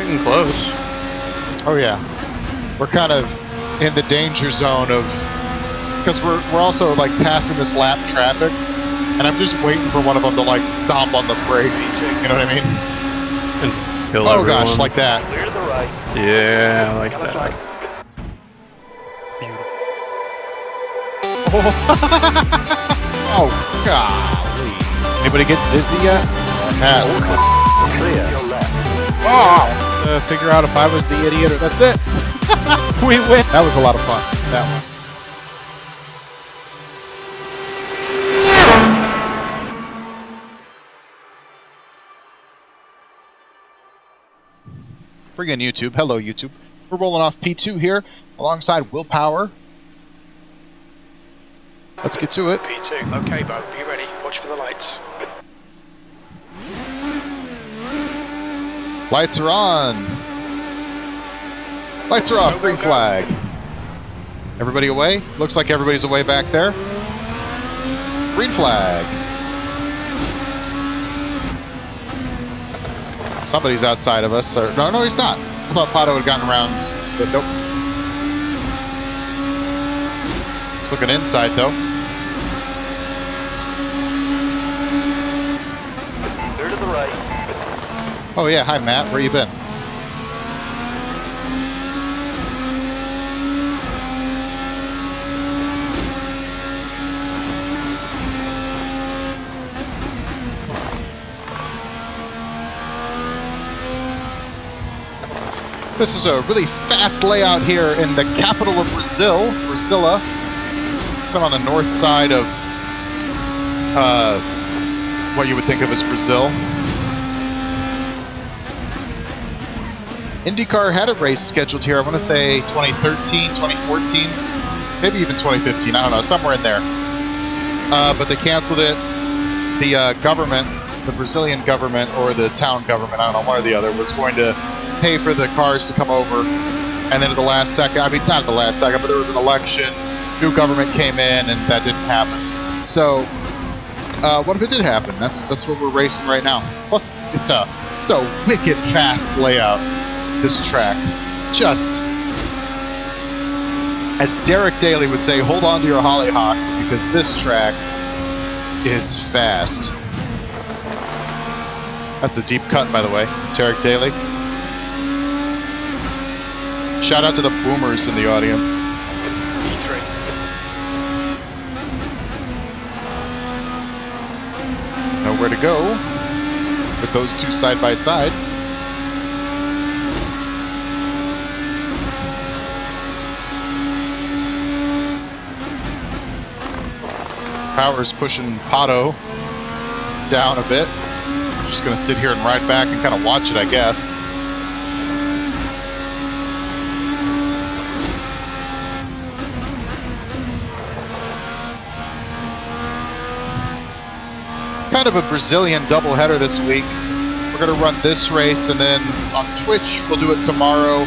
getting close. Oh yeah, we're kind of in the danger zone of, because we're also like passing this lap traffic, and I'm just waiting for one of them to like stomp on the brakes. You know what I mean? And kill oh everyone. gosh, like that. Clear to the right. Yeah, I like Got a that. flag. Beautiful. Oh golly! Anybody get dizzy yet? Pass. Clear. Your left. Oh! Figure out if I was the idiot or that's it. We win. That was a lot of fun. That one. Bring in YouTube. Hello, YouTube. We're rolling off P2 here alongside Willpower. Let's get to it. P2. Okay, Bo. Be ready. Watch for the lights. Lights are on. Lights are off. Green flag. Everybody away? Looks like everybody's away back there. Green flag. Somebody's outside of us. Or, no, he's not. I thought Pato had gotten around, but nope. He's looking inside, though. Clear to the right. Oh, yeah. Hi, Matt. Where you been? This is a really fast layout here in the capital of Brazil, Brasilia. I'm on the north side of what you would think of as Brazil. IndyCar had a race scheduled here, I want to say 2013, 2014, maybe even 2015, I don't know, somewhere in there. But they canceled it. The government, the Brazilian government, or the town government, I don't know, one or the other, was going to pay for the cars to come over, and then at the last second, I mean, not at the last second, but there was an election, new government came in, and that didn't happen. So, what if it did happen? That's what we're racing right now. Plus, it's a wicked fast layout, this track. Just, as Derek Daly would say, hold on to your hollyhocks, because this track is fast. That's a deep cut, by the way, Derek Daly. Shout out to the boomers in the audience. E3. Nowhere to go with those two side by side. Power's pushing Pato down a bit. I'm just going to sit here and ride back and kind of watch it, I guess. Kind of a Brazilian doubleheader this week. We're going to run this race, and then on Twitch, we'll do it tomorrow.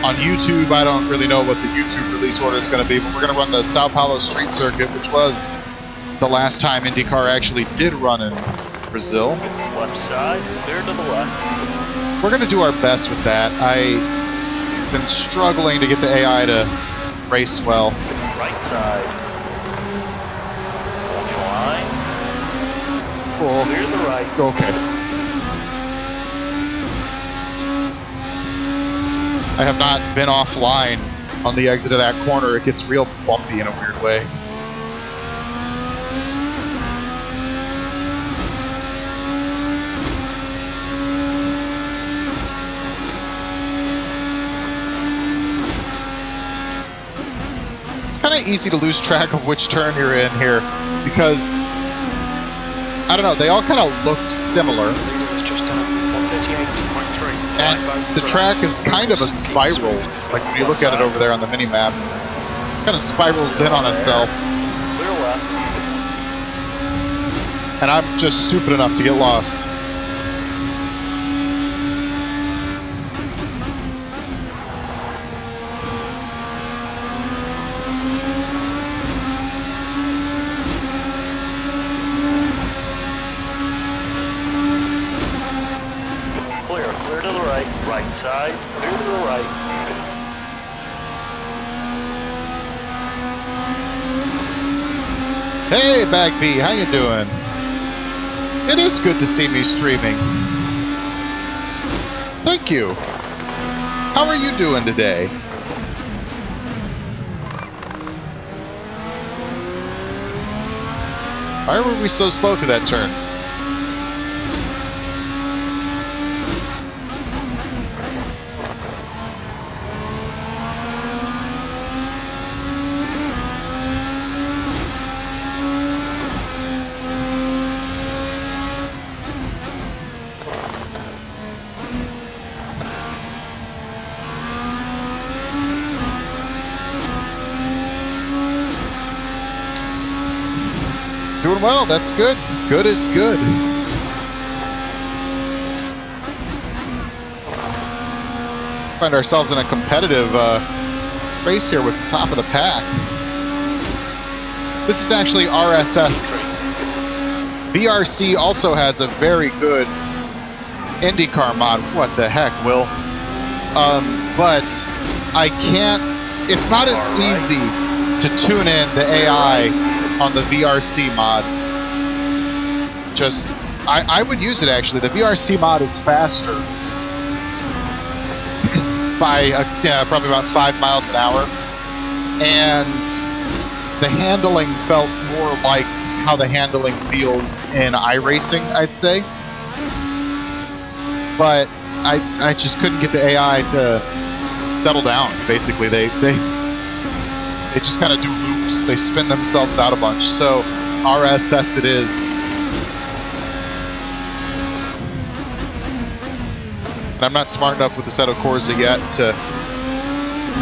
On YouTube, I don't really know what the YouTube release order is going to be, but we're going to run the Sao Paulo Street Circuit, which was the last time IndyCar actually did run in Brazil. Left side. Clear to the left. We're going to do our best with that. I've been struggling to get the AI to race well. Right side. Watch line. Cool. Clear to the right. Okay. I have not been offline on the exit of that corner. It gets real bumpy in a weird way. It's kind of easy to lose track of which turn you're in here because, I don't know, they all kind of look similar. It's just 138.3. And the track is kind of a spiral. Like when you look at it over there on the mini-map, it's kind of spirals in on itself. Clear left. And I'm just stupid enough to get lost. Clear to the right. Right side, through to the right. Hey, Bagby, how you doing? It is good to see me streaming. Thank you. How are you doing today? Why were we so slow through that turn? Doing well, that's good. Good is good. Find ourselves in a competitive race here with the top of the pack. This is actually RSS. VRC also has a very good IndyCar mod. What the heck, Will? But I can't, it's not as easy to tune in the AI on the VRC mod. I would use it actually. The VRC mod is faster by probably about 5 miles an hour, and the handling felt more like how the handling feels in iRacing, I'd say. But I just couldn't get the AI to settle down. Basically, they just kind of do loops. They spin themselves out a bunch. So RSS it is. And I'm not smart enough with Assetto Corsa yet to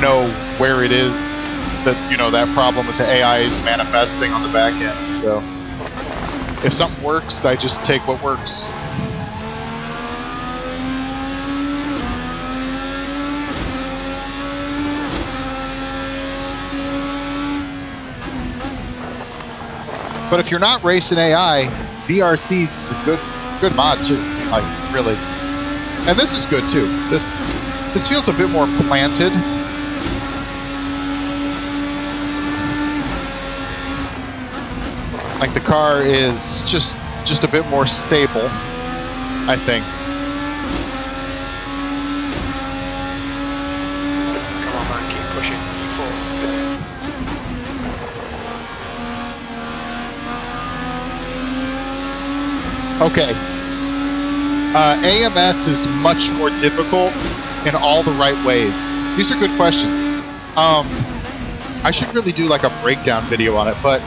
know where it is that, that problem with the AI is manifesting on the back end. So if something works, I just take what works. But if you're not racing AI, VRCs is a good mod too. Like, really. And this is good too. This feels a bit more planted. Like the car is just a bit more stable, I think. Come on, man, keep pushing. You forward. Okay. AMS is much more difficult in all the right ways. These are good questions. I should really do like a breakdown video on it, but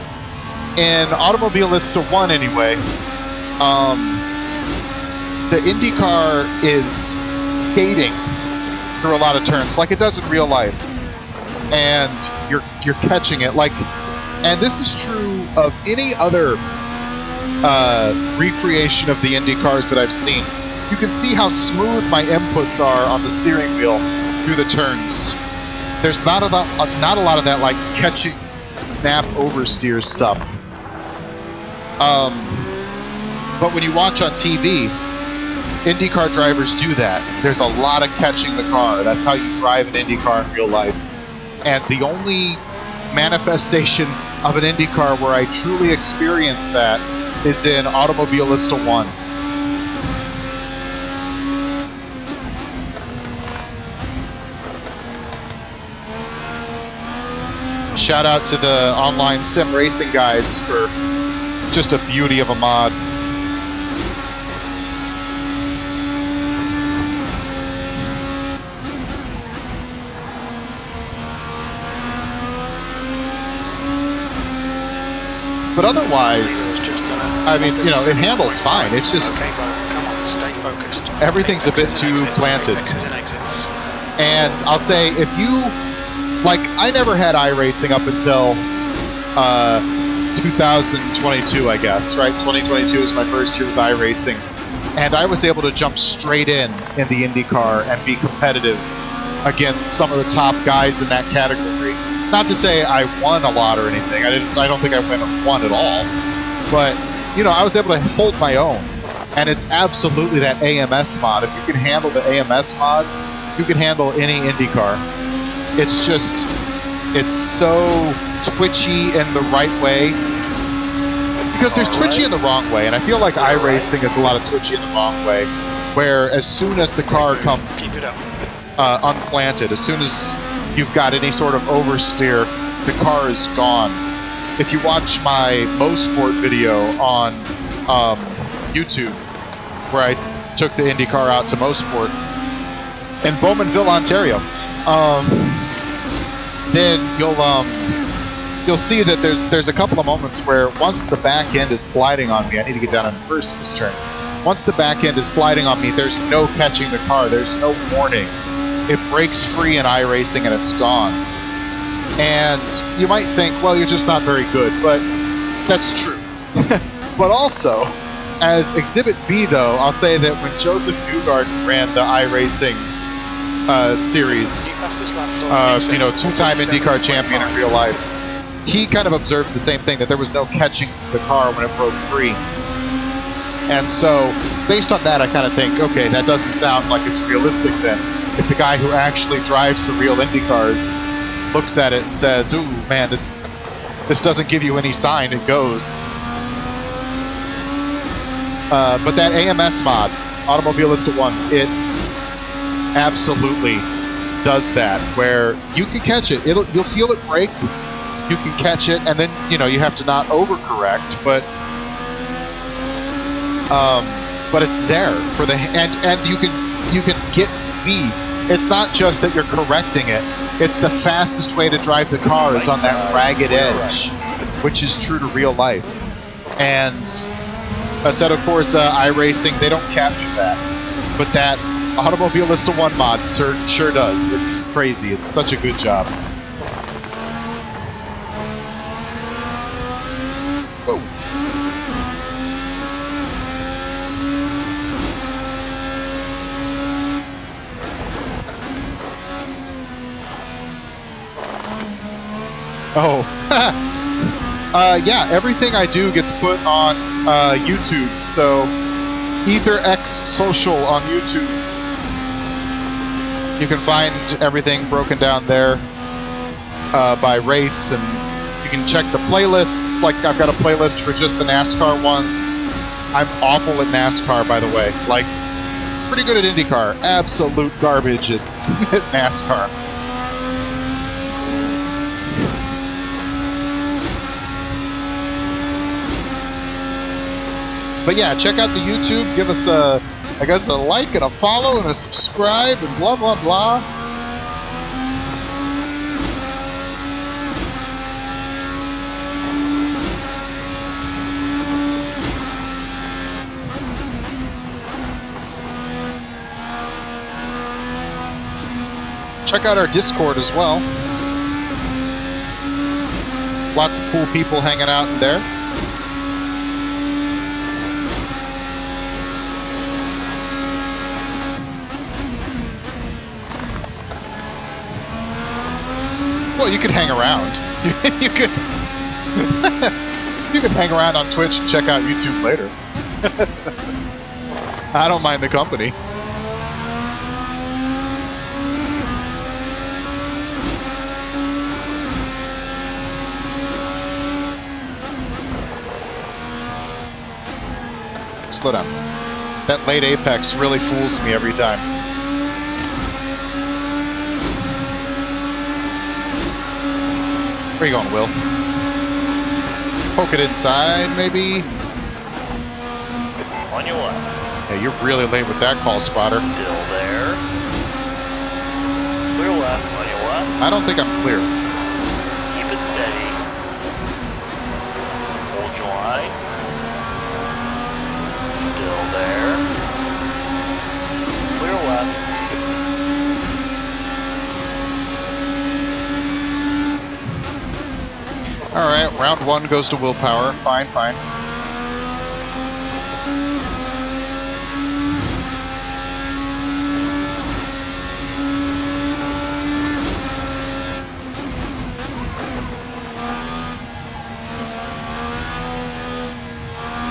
in Automobilista 1 anyway, the IndyCar is skating through a lot of turns like it does in real life, and you're catching it and this is true of any other recreation of the IndyCars that I've seen. You can see how smooth my inputs are on the steering wheel through the turns. There's not a lot of that like catching, snap oversteer stuff. But when you watch on TV, IndyCar drivers do that. There's a lot of catching the car. That's how you drive an IndyCar in real life. And the only manifestation of an IndyCar where I truly experienced that is in Automobilista 1. Shout out to the online sim racing guys for just a beauty of a mod. But otherwise, I mean, it handles fine. It's just Okay, come on, stay focused. everything's a bit too planted. Exits and exits. And I'll say, if you, I never had iRacing up until 2022, I guess, right? 2022 was my first year with iRacing. And I was able to jump straight in the IndyCar and be competitive against some of the top guys in that category. Not to say I won a lot or anything. I don't think I won at all. But, I was able to hold my own. And it's absolutely that AMS mod. If you can handle the AMS mod, you can handle any IndyCar. It's just, it's so twitchy in the right way. Because there's twitchy in the wrong way, and I feel like iRacing is a lot of twitchy in the wrong way, where as soon as the car comes unplanted, as soon as you've got any sort of oversteer, the car is gone. If you watch my MoSport video on YouTube, where I took the IndyCar out to MoSport in Bowmanville, Ontario, then you'll see that there's a couple of moments where once the back end is sliding on me, I need to get down in first in this turn. Once the back end is sliding on me, there's no catching the car. There's no warning. It breaks free in iRacing and it's gone. And you might think, well, you're just not very good, but that's true. But also, as Exhibit B, though, I'll say that when Joseph Newgarden ran the iRacing series, two-time IndyCar champion in real life, he kind of observed the same thing, that there was no catching the car when it broke free. And so, based on that, I kind of think, okay, that doesn't sound like it's realistic then. If the guy who actually drives the real IndyCars looks at it and says, ooh, man, this doesn't give you any sign, it goes. But that AMS mod, Automobilista 1, it absolutely does that, where you can catch it. You'll feel it break. You can catch it, and then you have to not overcorrect, but it's there for the and you can get speed. It's not just that you're correcting it. It's the fastest way to drive the car is on that ragged edge, which is true to real life. And Assetto Corsa, iRacing, they don't capture that. But that Automobilista 1 mod sure does. It's crazy. It's such a good job. Whoa. Oh. Yeah, everything I do gets put on YouTube, so ETHERxSOCIAL on YouTube. You can find everything broken down there by race, and you can check the playlists. Like, I've got a playlist for just the NASCAR ones. I'm awful at NASCAR, by the way. Like, pretty good at IndyCar. Absolute garbage at NASCAR. But yeah, check out the YouTube. Give us a like and a follow and a subscribe and blah, blah, blah. Check out our Discord as well. Lots of cool people hanging out in there. Well, you could hang around. you could you could hang around on Twitch and check out YouTube later. I don't mind the company. Slow down. That late apex really fools me every time. Where are you going, Will? Let's poke it inside, maybe? On your left. Yeah, you're really late with that call, spotter. Still there. Clear left. On your left. I don't think I'm clear. Keep it steady. Hold your line. Still there. Clear left. All right, round one goes to willpower. Fine, fine.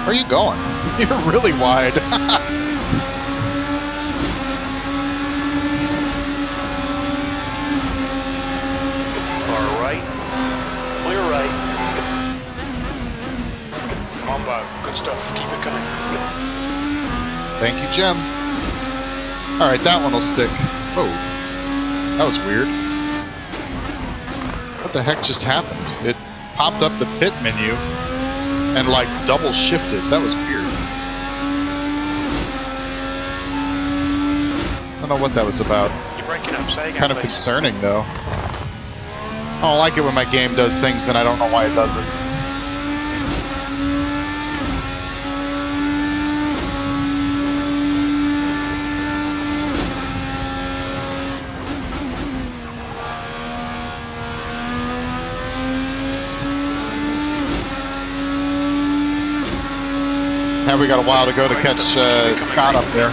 Are Where are you going? You're really wide. Far right. Clear right. Come on, Bo. Good stuff. Keep it coming. Thank you, Jim. Alright, that one will stick. Oh, that was weird. What the heck just happened? It popped up the pit menu and like double shifted. That was weird. I don't know what that was about. You're breaking up. Say again, Kind of please. concerning though. I don't like it when my game does things and I don't know why it does it. Now we got a while to go to catch Scott up there.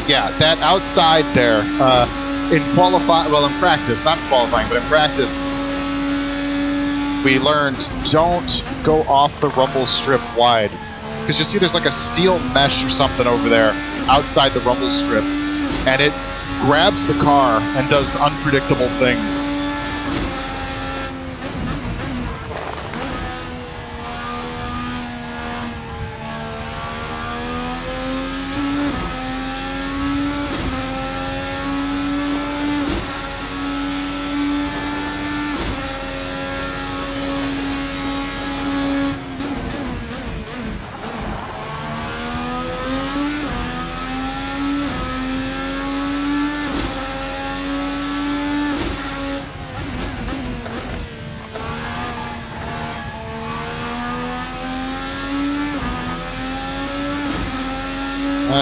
Yeah, that outside there, in practice, not qualifying, but in practice, we learned don't go off the rumble strip wide. Because you see there's like a steel mesh or something over there outside the rumble strip, and it grabs the car and does unpredictable things.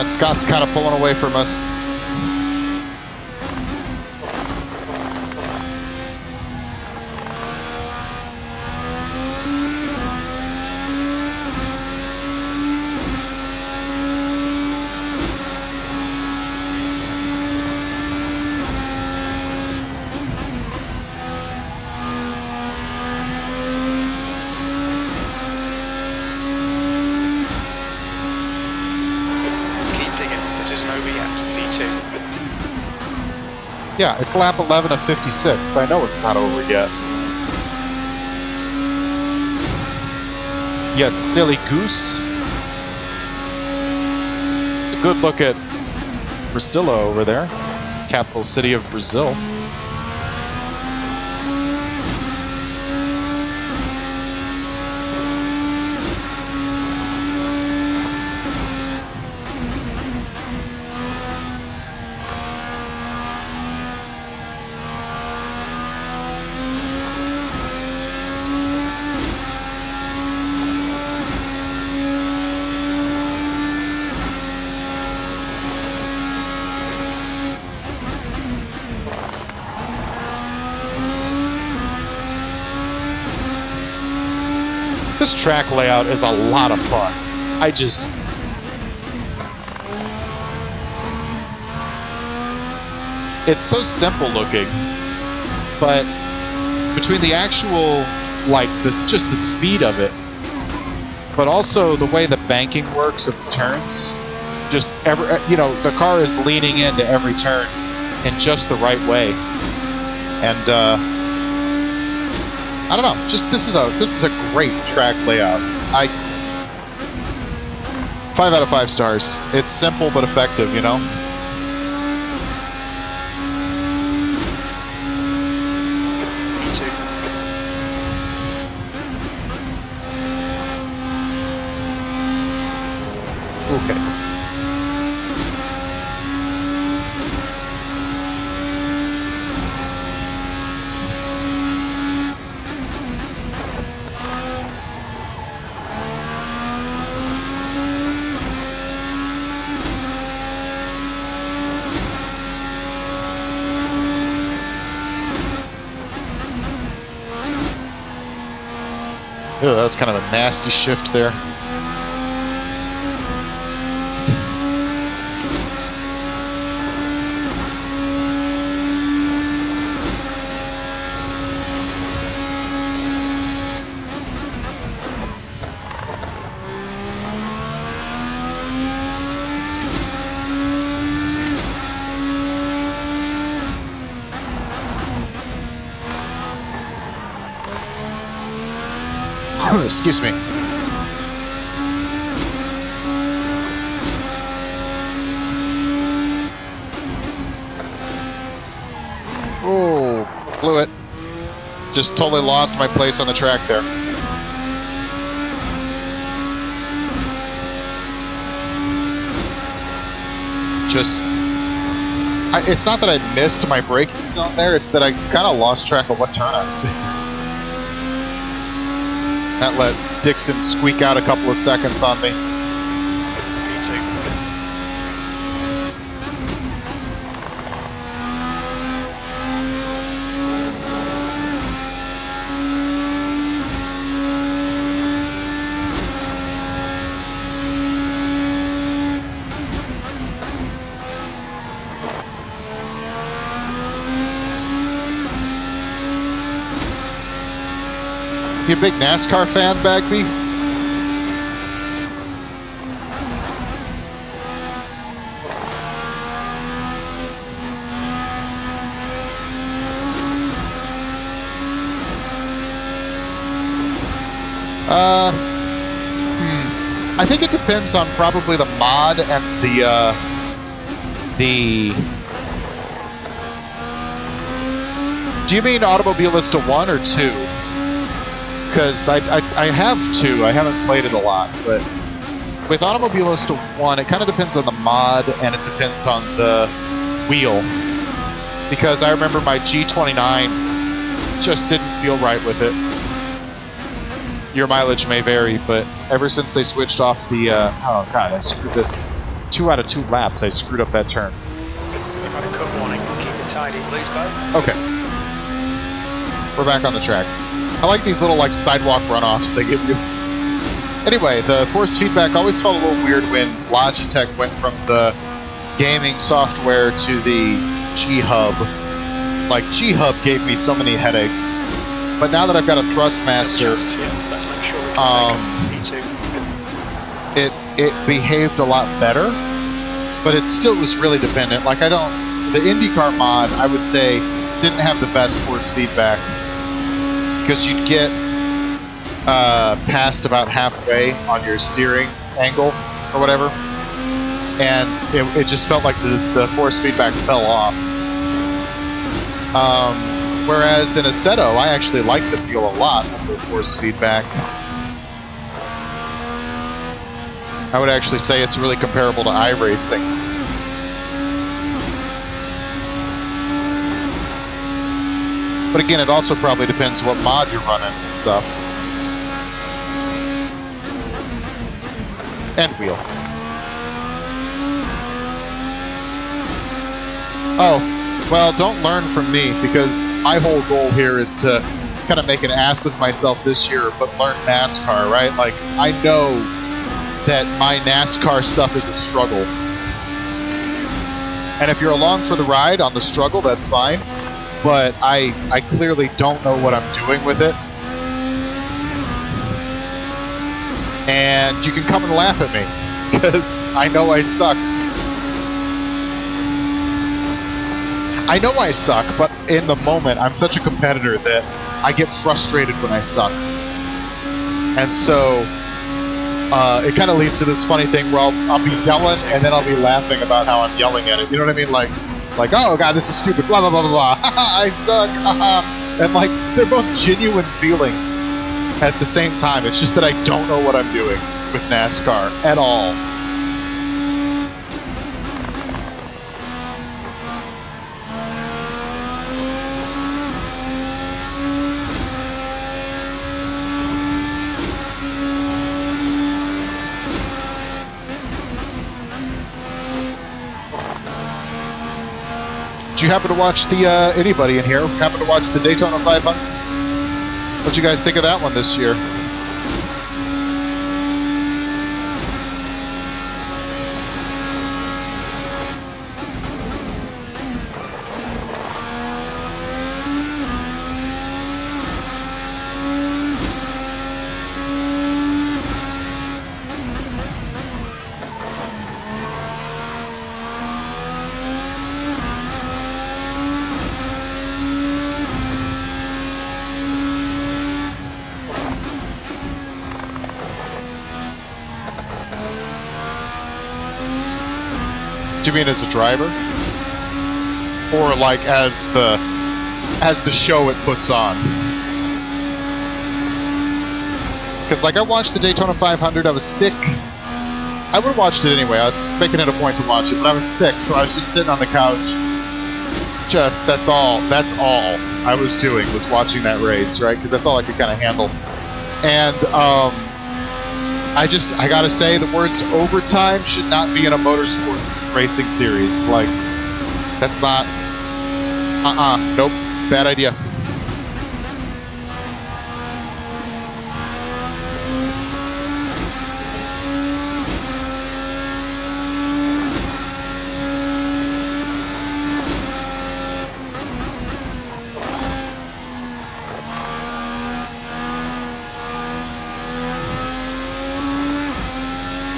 Scott's kind of pulling away from us. Yeah, it's lap 11 of 56. I know it's not over yet. Yes, silly goose. It's a good look at Brasilia over there, capital city of Brazil. This track layout is a lot of fun. It's so simple looking, but between the actual, like, just the speed of it, but also the way the banking works of the turns, the car is leaning into every turn in just the right way. And, I don't know. This is a great track layout. 5 out of 5 stars. It's simple but effective, you know. Me too. Okay. Ew, that was kind of a nasty shift there. Excuse me. Oh, blew it. Just totally lost my place on the track there. It's not that I missed my braking zone there, it's that I kind of lost track of what turn I was in. That let Dixon squeak out a couple of seconds on me. You a big NASCAR fan, Bagby? I think it depends on probably the mod and the. Do you mean Automobilista 1 or 2? Because I have 2. I haven't played it a lot, but with Automobilista 1, it kind of depends on the mod and it depends on the wheel. Because I remember my G29 just didn't feel right with it. Your mileage may vary, but ever since they switched off the oh god, I screwed this 2 out of 2 laps. I screwed up that turn. You've had a cut warning. Keep it tidy, please, Bo. Okay, we're back on the track. I like these little like sidewalk runoffs they give you. Anyway, the force feedback always felt a little weird when Logitech went from the gaming software to the G-Hub. Like G-Hub gave me so many headaches, but now that I've got a Thrustmaster, it behaved a lot better, but it still was really dependent. Like the IndyCar mod, I would say, didn't have the best force feedback because you'd get past about halfway on your steering angle or whatever, and it just felt like the force feedback fell off. Whereas in Assetto, I actually like the feel a lot of the force feedback. I would actually say it's really comparable to iRacing. But again, it also probably depends what mod you're running and stuff. And wheel. Oh, well, don't learn from me, because my whole goal here is to kind of make an ass of myself this year, but learn NASCAR, right? Like, I know that my NASCAR stuff is a struggle. And if you're along for the ride on the struggle, that's fine. But I clearly don't know what I'm doing with it. And you can come and laugh at me, because I know I suck. I know I suck, but in the moment, I'm such a competitor that I get frustrated when I suck. And so it kind of leads to this funny thing where I'll be yelling and then I'll be laughing about how I'm yelling at it. You know what I mean? Like, it's like, oh god, this is stupid, blah, blah, blah, blah, blah. I suck, and like, they're both genuine feelings at the same time. It's just that I don't know what I'm doing with NASCAR at all. Did you happen to watch the, anybody in here, happen to watch the Daytona 500? What'd you guys think of that one this year? Do you mean as a driver? Or like as the show it puts on? Because like I watched the Daytona 500, I was sick. I would have watched it anyway. I was making it a point to watch it, but I was sick, so I was just sitting on the couch. That's all I was doing, was watching that race, right? Because that's all I could kind of handle. And I gotta say, the words overtime should not be in a motorsports racing series. Like, that's not, nope, bad idea.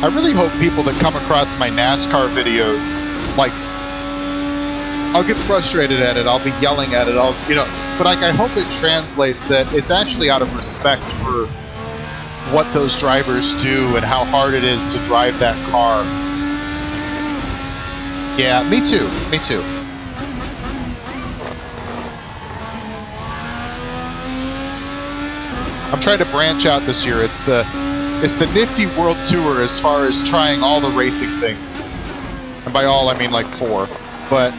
I really hope people that come across my NASCAR videos, like, I'll get frustrated at it, I'll be yelling at it, but like, I hope it translates that it's actually out of respect for what those drivers do and how hard it is to drive that car. Yeah, me too. I'm trying to branch out this year. It's the Nifty World Tour as far as trying all the racing things. And by all, I mean like 4. But,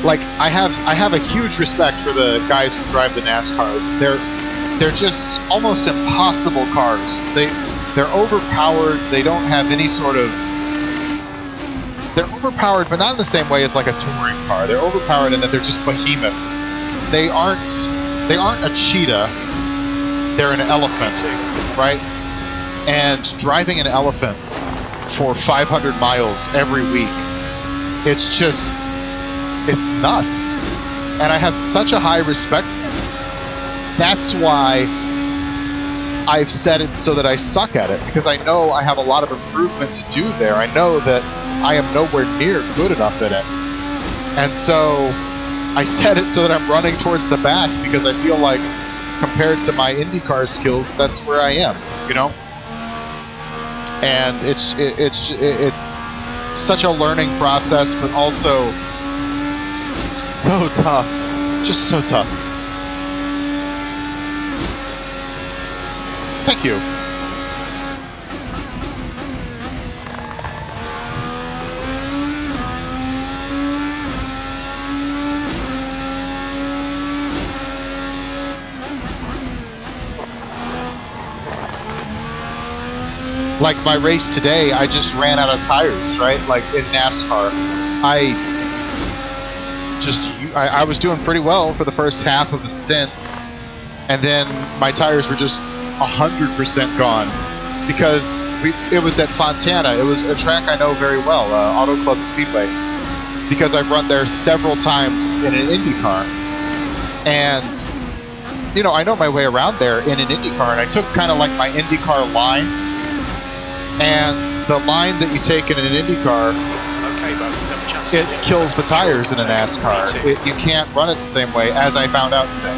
like, I have a huge respect for the guys who drive the NASCARs. They're just almost impossible cars. They're overpowered. They don't have any sort of... They're overpowered, but not in the same way as like a touring car. They're overpowered in that they're just behemoths. They aren't a cheetah. They're an elephant, right? And driving an elephant for 500 miles every week, it's nuts. And I have such a high respect. That's why I've set it so that I suck at it, because I know I have a lot of improvement to do there. I know that I am nowhere near good enough in it. And so I set it so that I'm running towards the back, because I feel like compared to my IndyCar skills, that's where I am, you know? And it's such a learning process, but also so tough. Just so tough. Thank you. Like my race today, I just ran out of tires, right? Like in NASCAR, I was doing pretty well for the first half of the stint, and then my tires were just 100% gone, because it was at Fontana. It was a track I know very well, Auto Club Speedway, because I've run there several times in an IndyCar, and you know, I know my way around there in an IndyCar, and I took kind of like my IndyCar line. And the line that you take in an IndyCar, it kills the tires in a NASCAR. You can't run it the same way, as I found out today.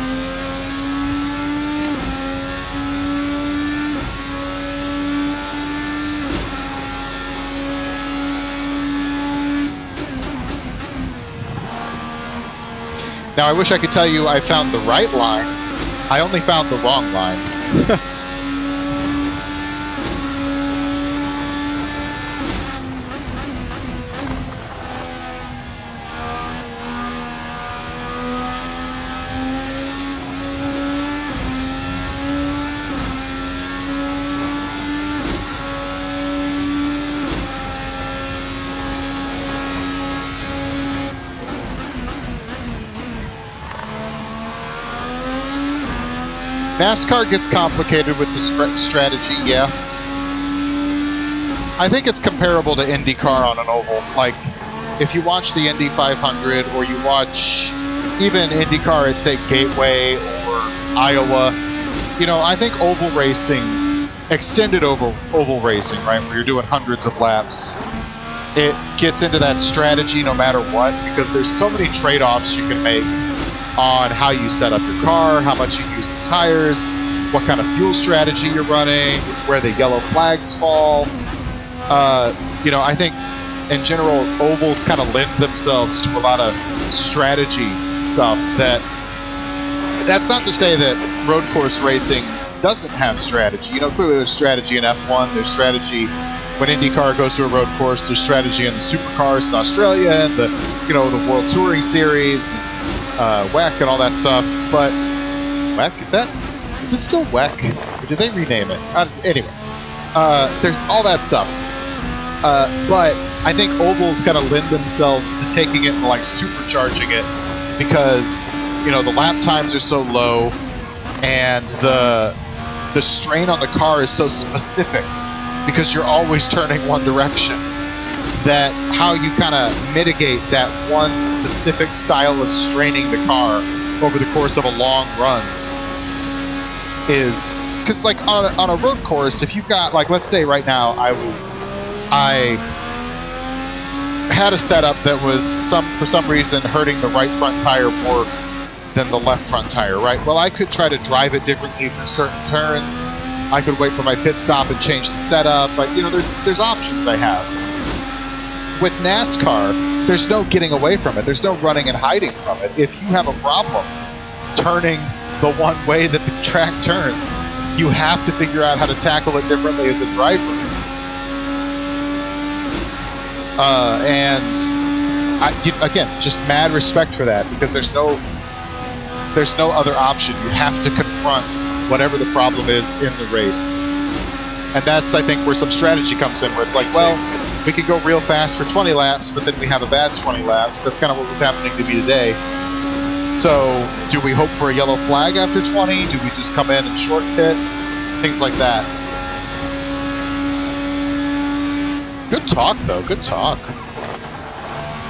Now, I wish I could tell you I found the right line. I only found the wrong line. NASCAR gets complicated with the strategy, yeah. I think it's comparable to IndyCar on an oval. Like, if you watch the Indy 500, or you watch even IndyCar at, say, Gateway or Iowa, you know, I think oval racing, extended oval racing, right, where you're doing hundreds of laps, it gets into that strategy no matter what, because there's so many trade-offs you can make on how you set up your car, how much you use the tires, what kind of fuel strategy you're running, where the yellow flags fall. You know, I think in general, ovals kind of lend themselves to a lot of strategy stuff. That's not to say that road course racing doesn't have strategy. You know, clearly there's strategy in F1, there's strategy when IndyCar goes to a road course, there's strategy in the supercars in Australia and the World Touring Series, WEC and all that stuff. But WEC, is it still WEC? Or did they rename it? Anyway, there's all that stuff. But I think ovals kind of lend themselves to taking it and like supercharging it because, you know, the lap times are so low and the strain on the car is so specific because you're always turning one direction, that how you kind of mitigate that one specific style of straining the car over the course of a long run is, because like on a road course, if you've got, like, let's say right now I had a setup that was for some reason hurting the right front tire more than the left front tire, right? Well, I could try to drive it differently through certain turns. I could wait for my pit stop and change the setup. But, you know, there's options I have. With NASCAR, there's no getting away from it. There's no running and hiding from it. If you have a problem turning the one way that the track turns, you have to figure out how to tackle it differently as a driver. Again, just mad respect for that, because there's no other option. You have to confront whatever the problem is in the race. And that's, I think, where some strategy comes in, where it's like, well, we could go real fast for 20 laps, but then we have a bad 20 laps. That's kind of what was happening to me today. So do we hope for a yellow flag after 20? Do we just come in and short pit? Things like that. Good talk, though. Good talk.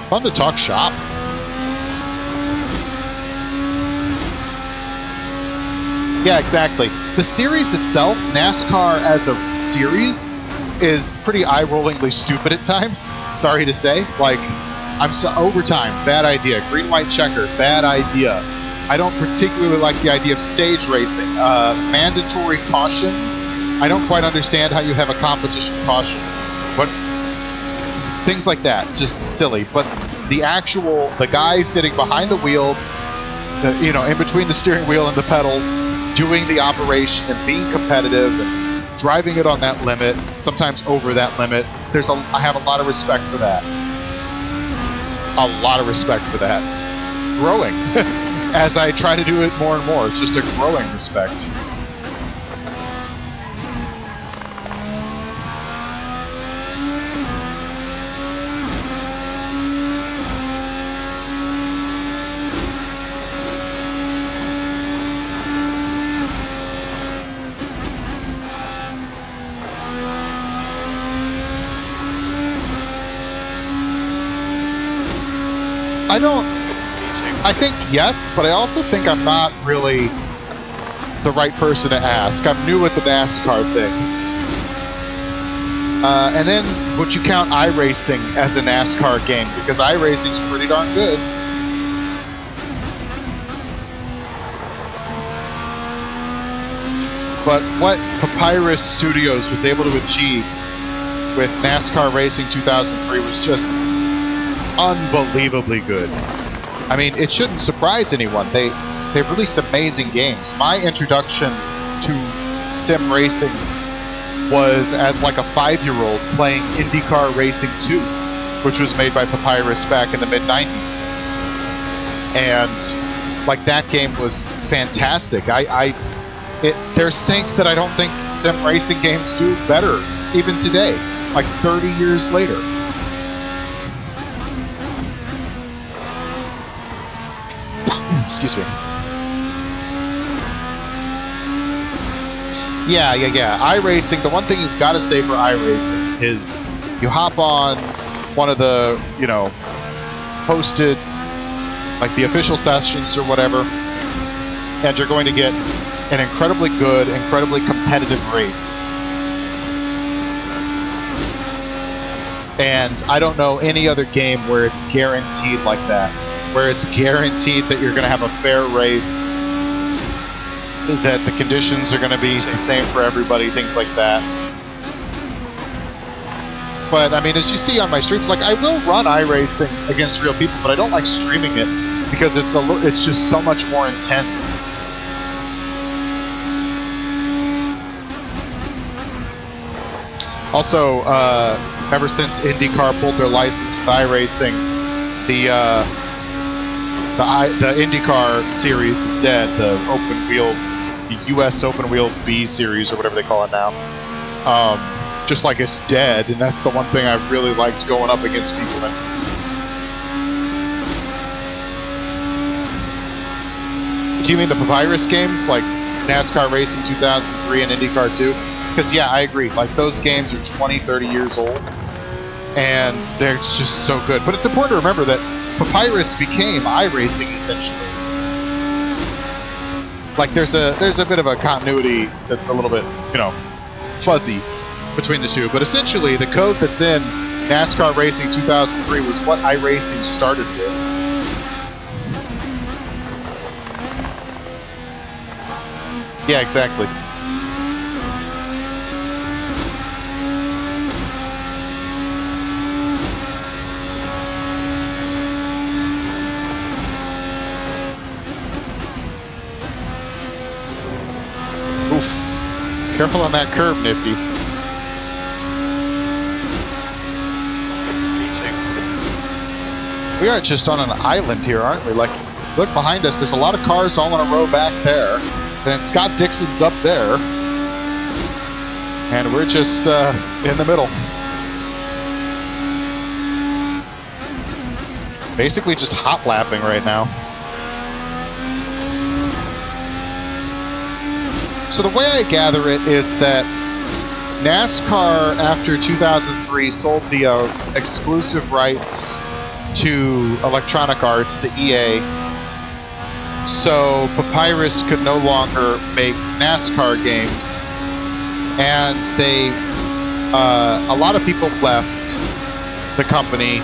Fun to talk shop. Yeah, exactly. The series itself, NASCAR as a series, is pretty eye-rollingly stupid at times. Sorry to say. Like, overtime, bad idea. Green-white checker, bad idea. I don't particularly like the idea of stage racing. Mandatory cautions. I don't quite understand how you have a competition caution. But things like that, just silly. But the guy sitting behind the wheel, in between the steering wheel and the pedals, doing the operation and being competitive and driving it on that limit, sometimes over that limit. I have a lot of respect for that. A lot of respect for that. Growing as I try to do it more and more. It's just a growing respect. I think yes, but I also think I'm not really the right person to ask. I'm new at the NASCAR thing. And then would you count iRacing as a NASCAR game? Because iRacing's pretty darn good. But what Papyrus Studios was able to achieve with NASCAR Racing 2003 was just unbelievably good. I mean, it shouldn't surprise anyone. They released amazing games. My introduction to sim racing was as like a 5-year-old playing IndyCar Racing 2, which was made by Papyrus back in the mid-90s. And like that game was fantastic. There's things that I don't think sim racing games do better even today, like 30 years later. Excuse me. Yeah. iRacing, the one thing you've got to say for iRacing is you hop on one of the, hosted, like the official sessions or whatever, and you're going to get an incredibly good, incredibly competitive race. And I don't know any other game where it's guaranteed like that. Where it's guaranteed that you're going to have a fair race, that the conditions are going to be the same for everybody, things like that. But I mean, as you see on my streams, like I will run iRacing against real people, but I don't like streaming it because it's just so much more intense. Also, ever since IndyCar pulled their license with iRacing, the IndyCar series is dead. The U.S. open wheel B series or whatever they call it now. Just like it's dead, and that's the one thing I really liked going up against people in. Do you mean the Papyrus games, like NASCAR Racing 2003 and IndyCar 2? Because yeah, I agree. Like those games are 20, 30 years old, and they're just so good. But it's important to remember that Papyrus became iRacing essentially. Like there's a bit of a continuity that's a little bit, fuzzy between the two, but essentially the code that's in NASCAR Racing 2003 was what iRacing started with. Yeah, exactly. Oof. Careful on that curve, Nifty. We are just on an island here, aren't we? Like, look behind us. There's a lot of cars all in a row back there. And then Scott Dixon's up there. And we're just in the middle. Basically just hot lapping right now. So the way I gather it is that NASCAR, after 2003, sold the exclusive rights to Electronic Arts, to EA, so Papyrus could no longer make NASCAR games, and they, a lot of people left the company,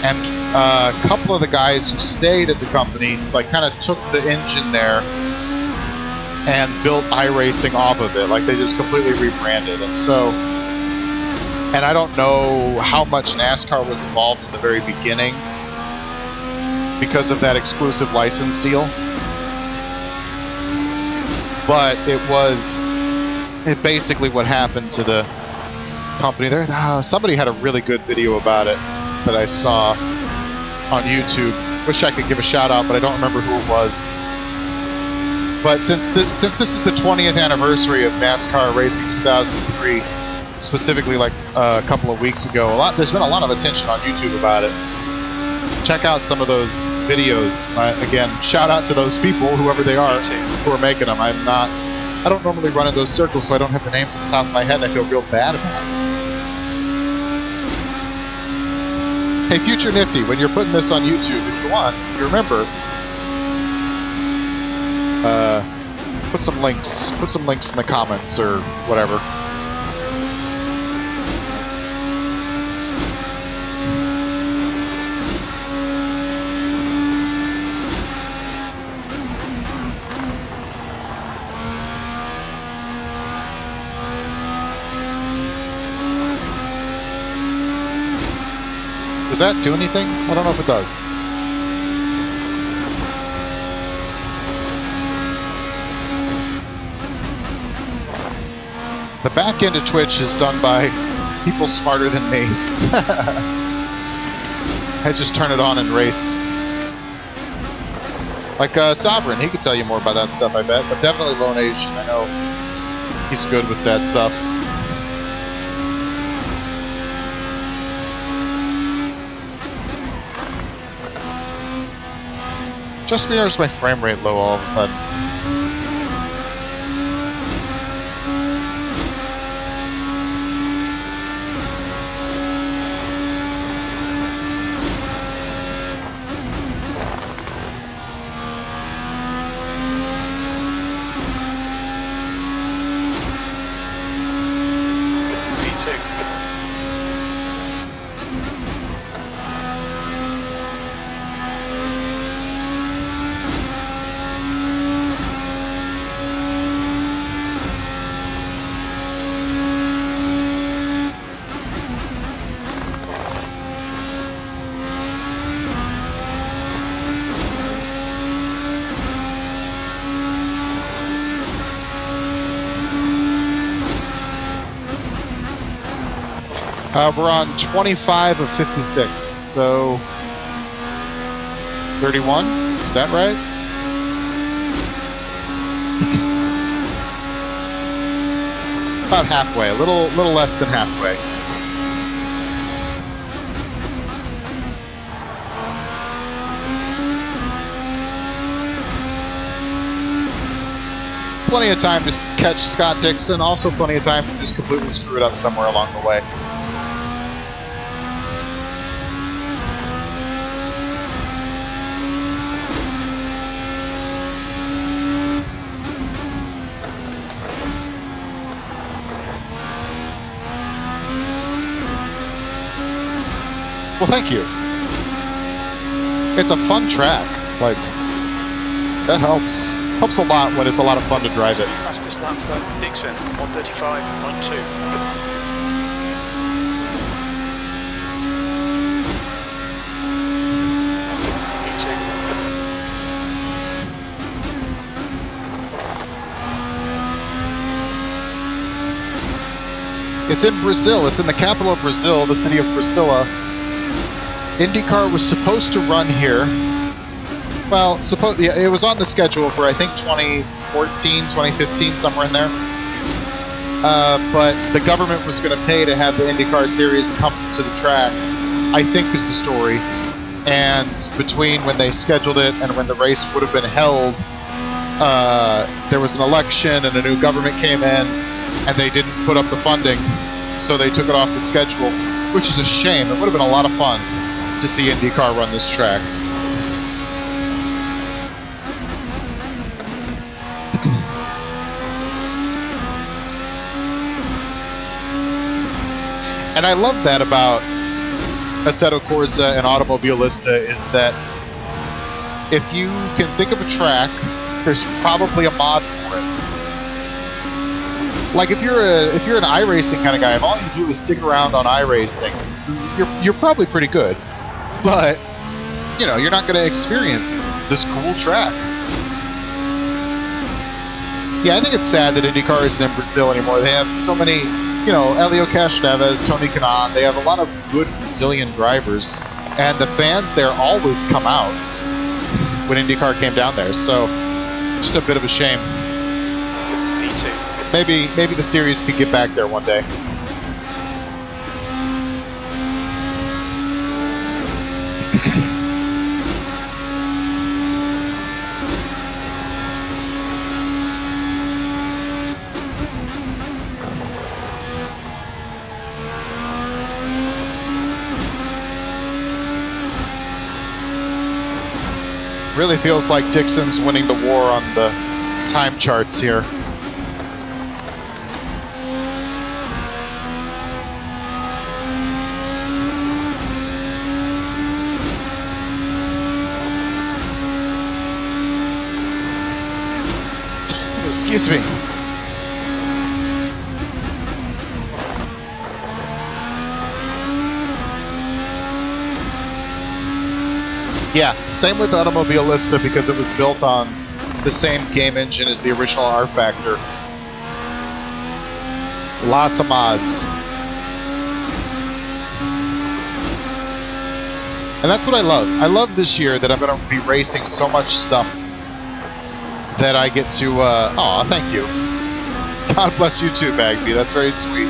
and a couple of the guys who stayed at the company, like, kind of took the engine there and built iRacing off of it. Like, they just completely rebranded, and so, and I don't know how much NASCAR was involved in the very beginning because of that exclusive license deal. But it basically what happened to the company there. Somebody had a really good video about it that I saw on YouTube. Wish I could give a shout out, but I don't remember who it was. But since this is the 20th anniversary of NASCAR Racing 2003, specifically like a couple of weeks ago, there's been a lot of attention on YouTube about it. Check out some of those videos. Again, shout out to those people, whoever they are, who are making them. I don't normally run in those circles, so I don't have the names at the top of my head, and I feel real bad about it. Hey, Future Nifty, when you're putting this on YouTube, if you want, you remember, put some links in the comments or whatever. Does that do anything? I don't know if it does. The back end of Twitch is done by people smarter than me. I just turn it on and race. Like Sovereign, he could tell you more about that stuff, I bet. But definitely Lone Asian, I know he's good with that stuff. Just me, or is my frame rate low all of a sudden? We're on 25 of 56, so 31. Is that right? About halfway, a little less than halfway. Plenty of time to catch Scott Dixon, also plenty of time to just completely screw it up somewhere along the way. Well, thank you. It's a fun track. Like, that helps. Helps a lot when it's a lot of fun to drive it. Fastest lap for Dixon, 1:35.2. It's in Brazil. It's in the capital of Brazil, the city of Brasilia. IndyCar was supposed to run here. Well, yeah, it was on the schedule for, I think, 2014, 2015, somewhere in there. But the government was going to pay to have the IndyCar series come to the track, I think is the story. And between when they scheduled it and when the race would have been held, there was an election and a new government came in, and they didn't put up the funding, so they took it off the schedule, which is a shame. It would have been a lot of fun to see IndyCar run this track. And I love that about Assetto Corsa and Automobilista, is that if you can think of a track, there's probably a mod for it. Like if you're an iRacing kind of guy, if all you do is stick around on iRacing, you're probably pretty good. But you know, you're not going to experience this cool track. Yeah, I think it's sad that IndyCar isn't in Brazil anymore. They have so many, you know, Helio Castroneves, Tony Kanaan. They have a lot of good Brazilian drivers, and the fans there always come out when IndyCar came down there. So, just a bit of a shame. Maybe the series could get back there one day. Really feels like Dixon's winning the war on the time charts here. Excuse me. Yeah, same with Automobilista because it was built on the same game engine as the original R Factor. Lots of mods. And that's what I love. I love this year that I'm going to be racing so much stuff that I get to, aw, thank you. God bless you too, Bagby. That's very sweet.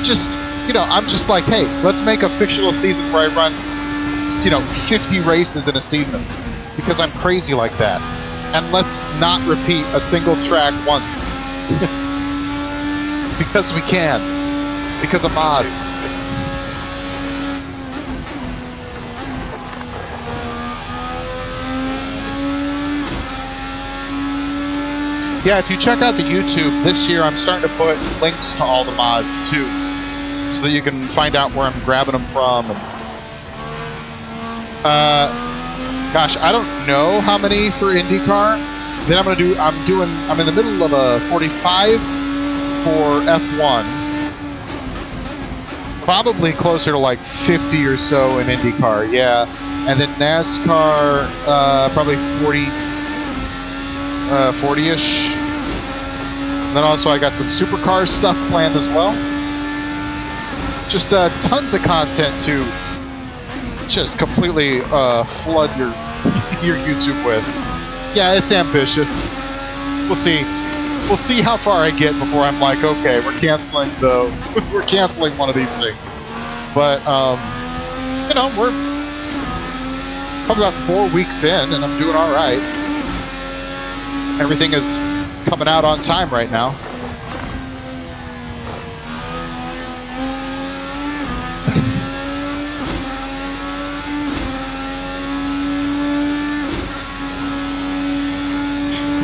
Just, you know, I'm just like, hey, let's make a fictional season where I run, you know, 50 races in a season because I'm crazy like that. And let's not repeat a single track once. Because we can. Because of mods. Yeah, if you check out the YouTube, this year I'm starting to put links to all the mods too, so that you can find out where I'm grabbing them from. And, gosh, I don't know how many for IndyCar. Then I'm in the middle of a 45 for F1. Probably closer to like 50 or so in IndyCar, yeah. And then NASCAR, probably 40-ish. And then also I got some supercar stuff planned as well. just tons of content to just completely flood your your YouTube with. Yeah, it's ambitious. We'll see. We'll see how far I get before I'm like, okay, we're canceling one of these things. But you know, we're probably about 4 weeks in, and I'm doing all right. Everything is coming out on time right now.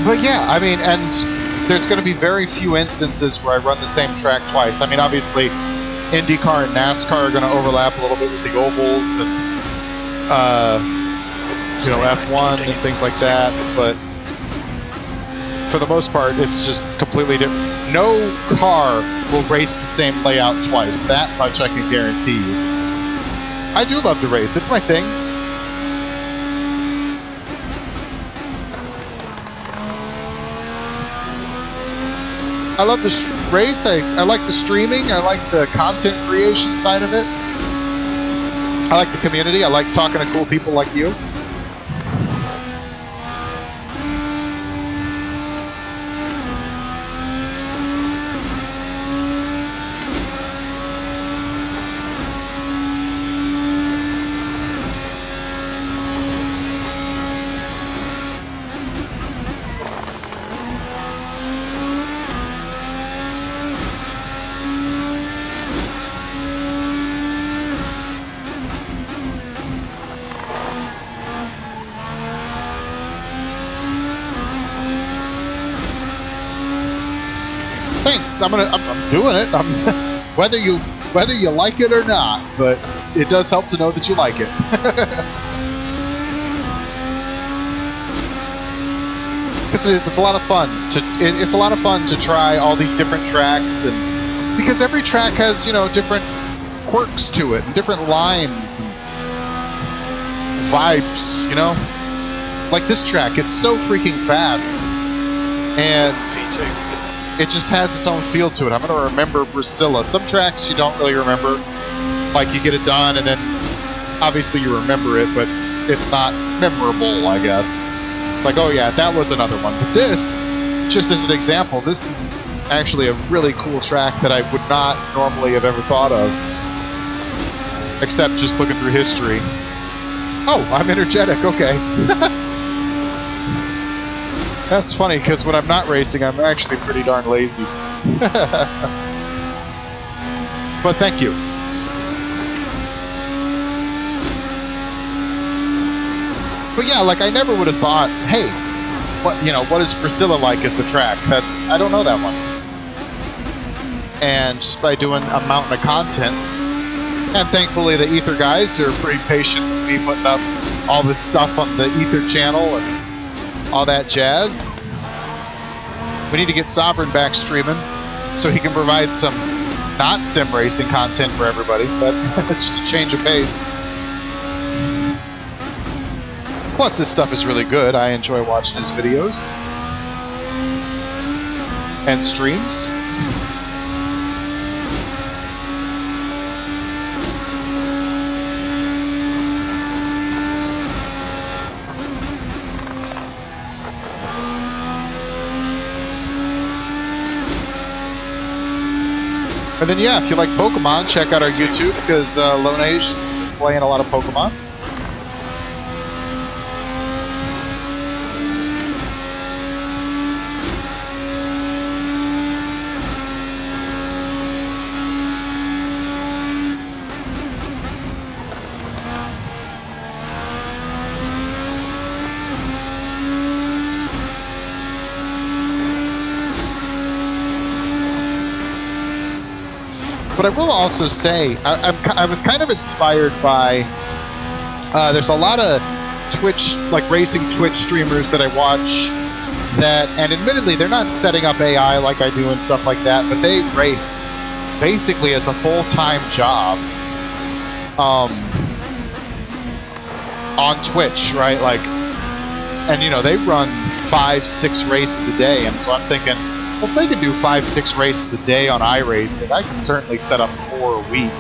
But yeah, I mean, and there's going to be very few instances where I run the same track twice. I mean, obviously, IndyCar and NASCAR are going to overlap a little bit with the ovals and, you know, F1 and things like that. But for the most part, it's just completely different. No car will race the same layout twice. That much I can guarantee you. I do love to race. It's my thing. I love the race. I like the streaming. I like the content creation side of it. I like the community. I like talking to cool people like you. Thanks. I'm doing it. Whether you like it or not, but it does help to know that you like it. Because it's a lot of fun it's a lot of fun to try all these different tracks, and because every track has, you know, different quirks to it and different lines and vibes, you know? Like this track, it's so freaking fast. And it just has its own feel to it. I'm going to remember Brasilia. Some tracks you don't really remember. Like you get it done and then obviously you remember it, but it's not memorable, I guess. It's like, oh yeah, that was another one. But this, just as an example, this is actually a really cool track that I would not normally have ever thought of. Except just looking through history. Oh, I'm energetic, okay. That's funny, because when I'm not racing, I'm actually pretty darn lazy. But thank you. But yeah, like I never would have thought, hey, what is Brasilia like as the track? I don't know that one. And just by doing a mountain of content, and thankfully the Ether guys are pretty patient with me putting up all this stuff on the Ether channel and all that jazz. We need to get Sovereign back streaming so he can provide some not sim racing content for everybody, but it's just a change of pace. Plus, this stuff is really good. I enjoy watching his videos and streams. And then, yeah, if you like Pokemon, check out our YouTube, because Lone Asian's been playing a lot of Pokemon. But I will also say, I was kind of inspired by, there's a lot of Twitch, like racing Twitch streamers that I watch that, and admittedly, they're not setting up AI like I do and stuff like that, but they race basically as a full-time job on Twitch, right? Like, and you know, they run 5-6 races a day, and so I'm thinking, Well, if they can do 5-6 races a day on iRacing, I can certainly set up 4 a week,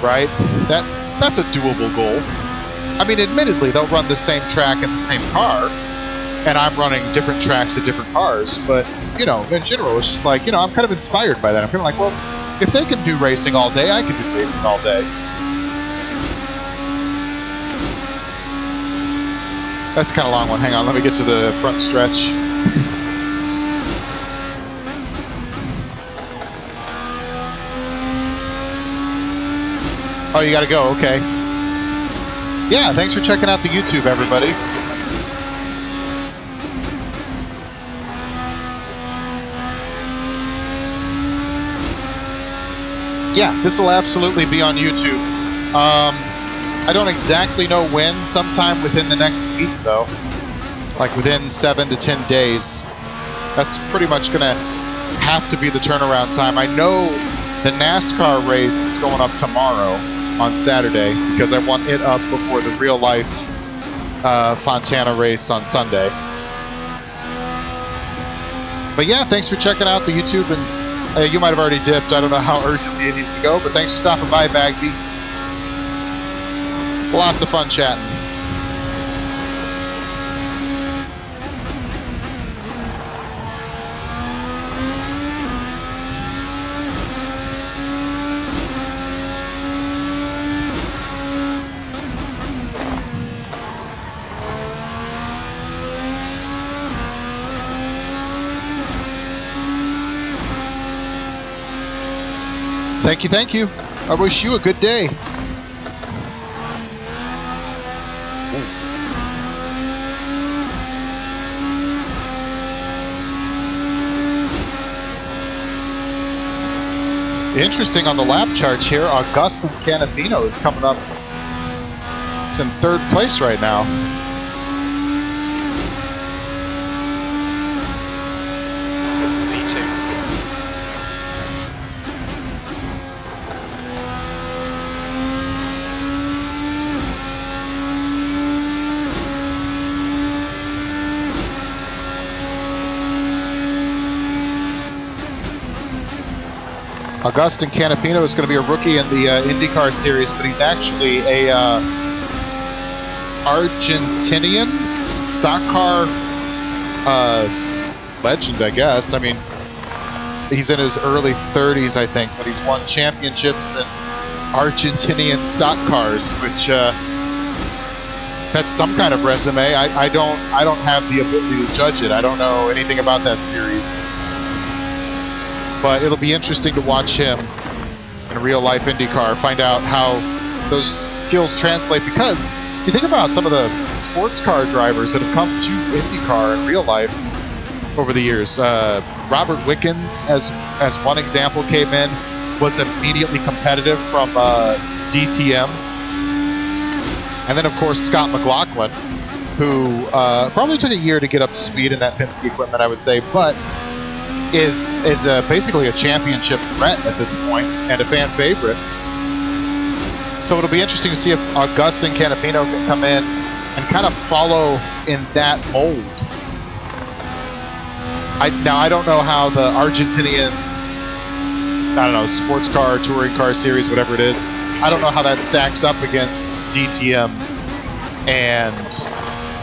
right? That's a doable goal. I mean, admittedly, they'll run the same track in the same car, and I'm running different tracks at different cars, but, you know, in general, it's just like, you know, I'm kind of inspired by that. I'm kind of like, well, if they can do racing all day, I can do racing all day. That's a kind of long one. Hang on, let me get to the front stretch. Oh, you gotta go, okay. Yeah, thanks for checking out the YouTube, everybody. Yeah, this will absolutely be on YouTube. I don't exactly know when, sometime within the next week, though. Like within 7 to 10 days. That's pretty much gonna have to be the turnaround time. I know the NASCAR race is going up tomorrow on Saturday because I want it up before the real life Fontana race on Sunday. But yeah, thanks for checking out the YouTube, and you might have already dipped. I don't know how urgently you need to go, but thanks for stopping by, Bagby. Lots of fun chatting. Thank you, thank you. I wish you a good day. Interesting on the lap charts here, Augustin Canapino is coming up. He's in 3rd place right now. Augustin Canapino is going to be a rookie in the IndyCar series, but he's actually a Argentinian stock car legend, I guess. I mean, he's in his early 30s, I think, but he's won championships in Argentinian stock cars, which that's some kind of resume. I don't have the ability to judge it. I don't know anything about that series. But it'll be interesting to watch him in real-life IndyCar, find out how those skills translate, because you think about some of the sports car drivers that have come to IndyCar in real life over the years. Robert Wickens, as one example, came in, was immediately competitive from DTM. And then, of course, Scott McLaughlin, who probably took a year to get up to speed in that Penske equipment, I would say, but is basically a championship threat at this point and a fan favorite. So it'll be interesting to see if Augustin Canapino can come in and kind of follow in that mold. I don't know how the Argentinian, I don't know, sports car, touring car series, whatever it is, I don't know how that stacks up against DTM and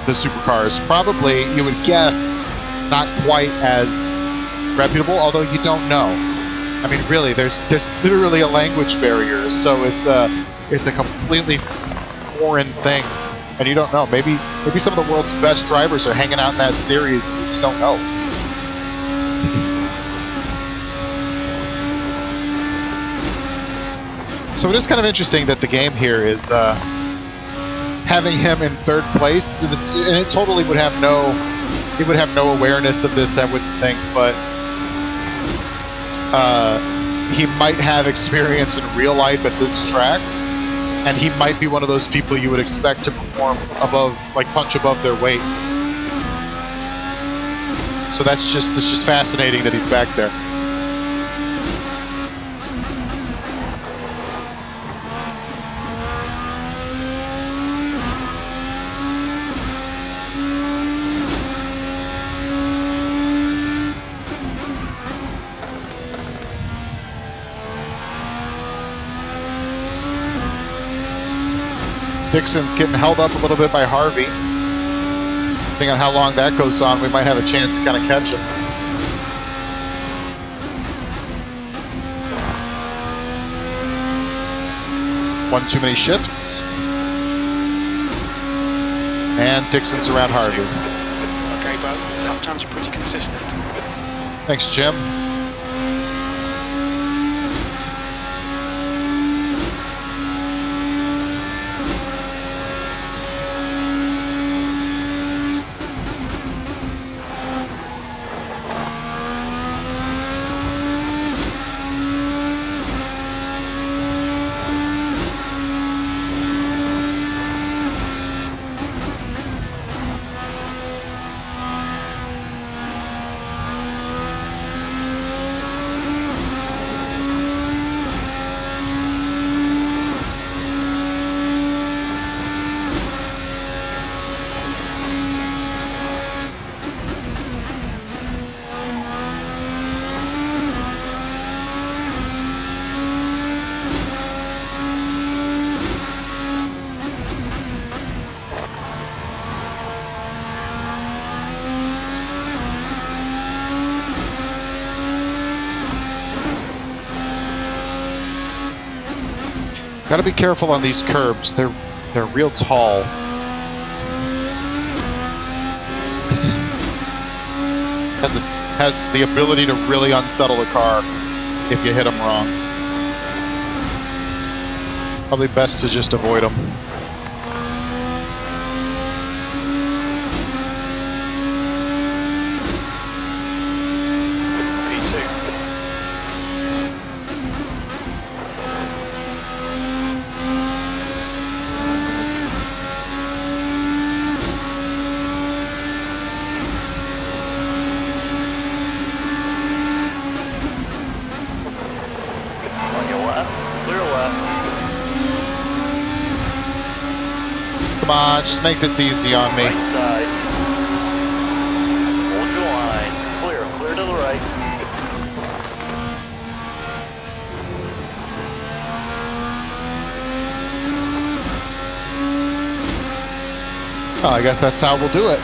the supercars. Probably, you would guess, not quite as reputable, although you don't know. I mean, really, there's literally a language barrier, so it's a completely foreign thing, and you don't know. Maybe some of the world's best drivers are hanging out in that series, and you just don't know. So it is kind of interesting that the game here is having him in 3rd place, and it totally would have no awareness of this, I wouldn't think, but he might have experience in real life at this track, and he might be one of those people you would expect to perform above, like punch above their weight. So it's just fascinating that he's back there. Dixon's getting held up a little bit by Harvey. Depending on how long that goes on, we might have a chance to kind of catch him. One too many shifts. And Dixon's around Harvey. Okay, Bo. Lap times are pretty consistent. Thanks, Jim. Got to be careful on these curbs. They're real tall. Has the ability to really unsettle the car if you hit them wrong. Probably best to just avoid them. Come on, just make this easy on me. Right side. Hold your line. Clear to the right. Oh, I guess that's how we'll do it.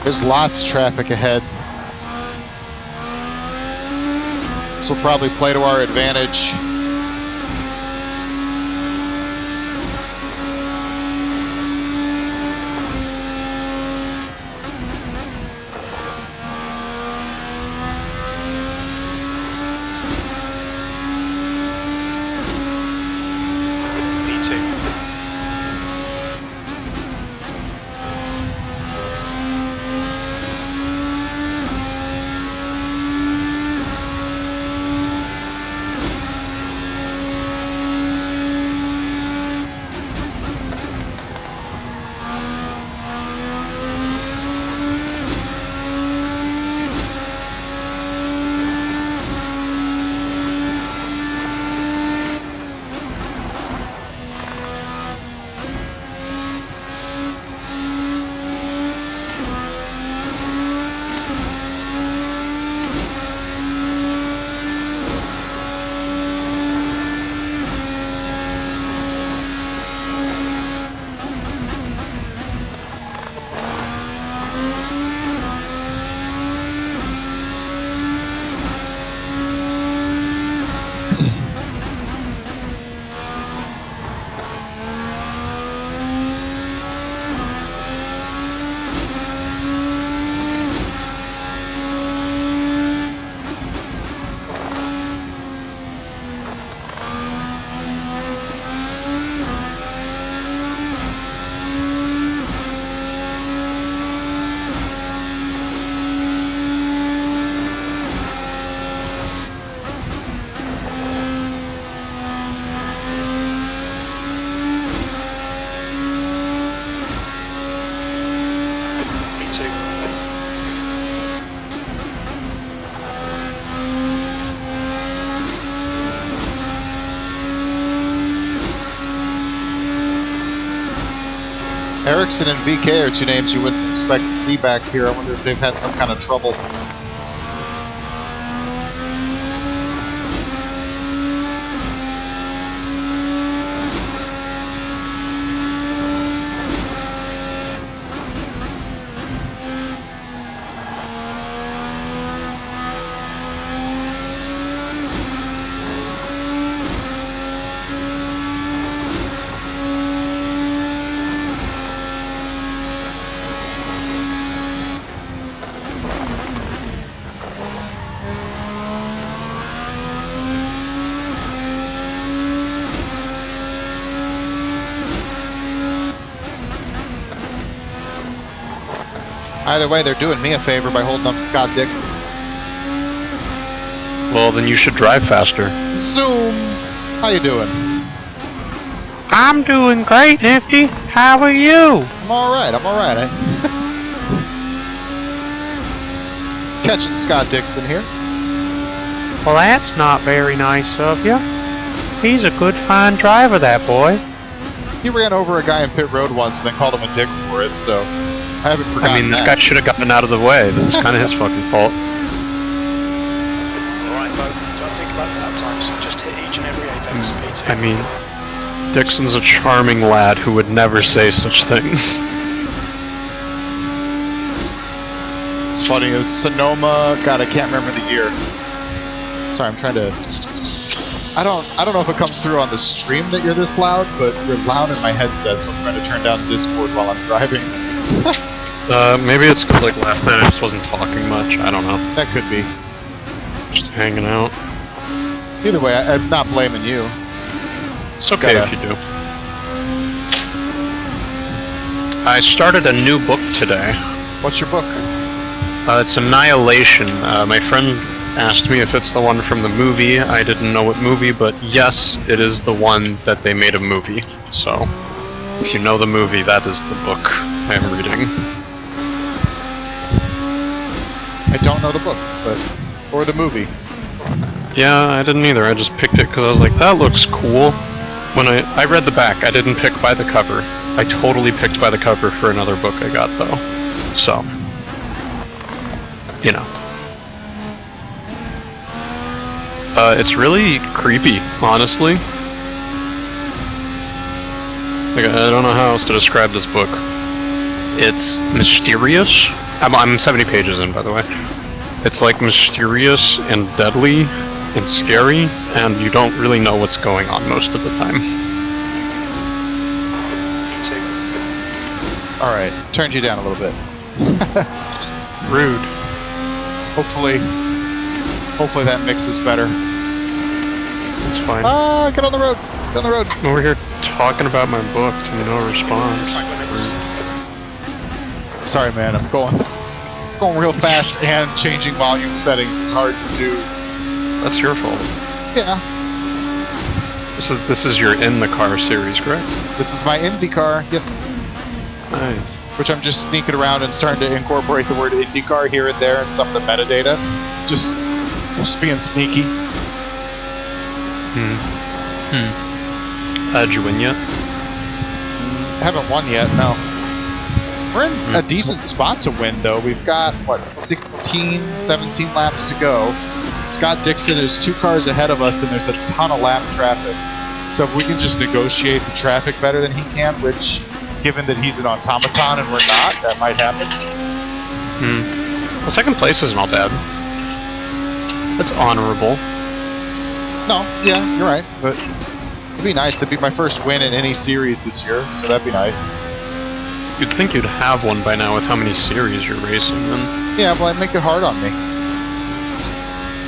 There's lots of traffic ahead. This will probably play to our advantage. Ericsson and VK are two names you wouldn't expect to see back here. I wonder if they've had some kind of trouble. Either way, they're doing me a favor by holding up Scott Dixon. Well, then you should drive faster. Zoom! How you doing? I'm doing great, Nifty. How are you? I'm alright, Catching Scott Dixon here. Well, that's not very nice of you. He's a good, fine driver, that boy. He ran over a guy in pit road once and then called him a dick for it, so I haven't forgotten I mean, that guy should have gotten out of the way. That's kind of his fucking fault. Alright, Bo, don't think about lap times. Just hit each and every apex. I mean, Dixon's a charming lad who would never say such things. It's funny, it was Sonoma. God, I can't remember the year. Sorry, I'm trying to. I don't know if it comes through on the stream that you're this loud, but you're loud in my headset, so I'm trying to turn down Discord while I'm driving. Maybe it's because, like, last night I just wasn't talking much. I don't know. That could be. Just hanging out. Either way, I'm not blaming you. It's okay if you do. I started a new book today. What's your book? It's Annihilation. My friend asked me if it's the one from the movie. I didn't know what movie, but yes, it is the one that they made a movie. So, if you know the movie, that is the book I am reading. I don't know the book, or the movie. Yeah, I didn't either. I just picked it because I was like, that looks cool. When I read the back, I didn't pick by the cover. I totally picked by the cover for another book I got, though. So, you know. It's really creepy, honestly. Like, I don't know how else to describe this book. It's mysterious. I'm 70 pages in, by the way. It's like mysterious and deadly and scary, and you don't really know what's going on most of the time. Me too. Alright, turned you down a little bit. Rude. Hopefully that mix is better. It's fine. Ah, get on the road! Get on the road! I'm over here talking about my book and no response. Track limits. Sorry, man, I'm going real fast, and changing volume settings is hard to do. That's your fault. Yeah. This is your IntheCar series, correct? This is my IndyCar, yes. Nice. Which I'm just sneaking around and starting to incorporate the word IndyCar here and there and some of the metadata. Just being sneaky. Did you win yet? Haven't won yet, no. We're in a decent spot to win, though. We've got, what, 16, 17 laps to go. Scott Dixon is 2 cars ahead of us, and there's a ton of lap traffic. So if we can just negotiate the traffic better than he can, which, given that he's an automaton and we're not, that might happen. Well, second place isn't all bad. That's honorable. No, yeah, you're right. But it'd be nice. It'd be my first win in any series this year, so that'd be nice. You'd think you'd have one by now with how many series you're racing in. Yeah, well, I'd make it hard on me.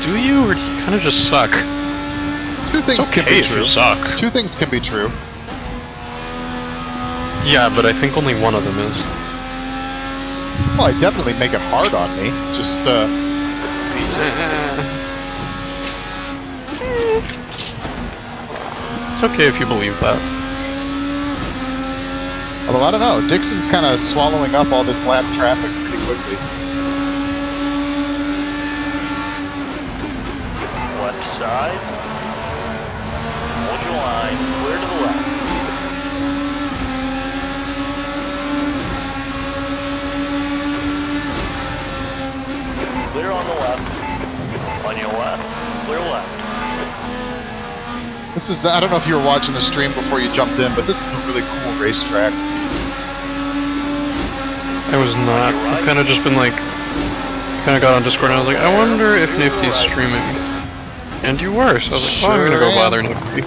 Do you, or do you kind of just suck? Two things It's okay can be if true. you suck. Two things can be true. Yeah, but I think only one of them is. Well, I definitely make it hard on me. Just, It's okay if you believe that. although I don't know. Dixon's kind of swallowing up all this lap traffic pretty quickly. Left side. Hold your line. Clear to the left. This is, I don't know if you were watching the stream before you jumped in, but this is a really cool racetrack. I was not. I've kind of just been like, kind of got on Discord and I was like, I wonder if Nifty's streaming. And you were, so I was like, oh, I'm gonna go bother Nifty.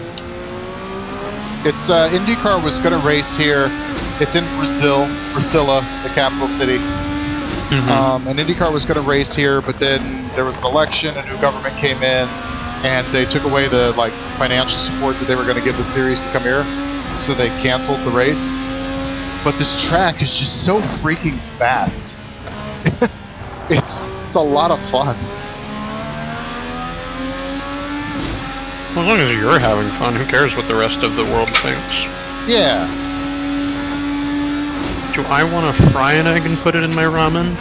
It's, IndyCar was gonna race here. It's in Brasilia, the capital city. And IndyCar was gonna race here, but then there was an election, a new government came in, and they took away the like financial support that they were going to give the series to come here, so they canceled the race. But this track is just so freaking fast. It's a lot of fun. Well, as long as you're having fun, who cares what the rest of the world thinks? Yeah. Do I want to fry an egg and put it in my ramen?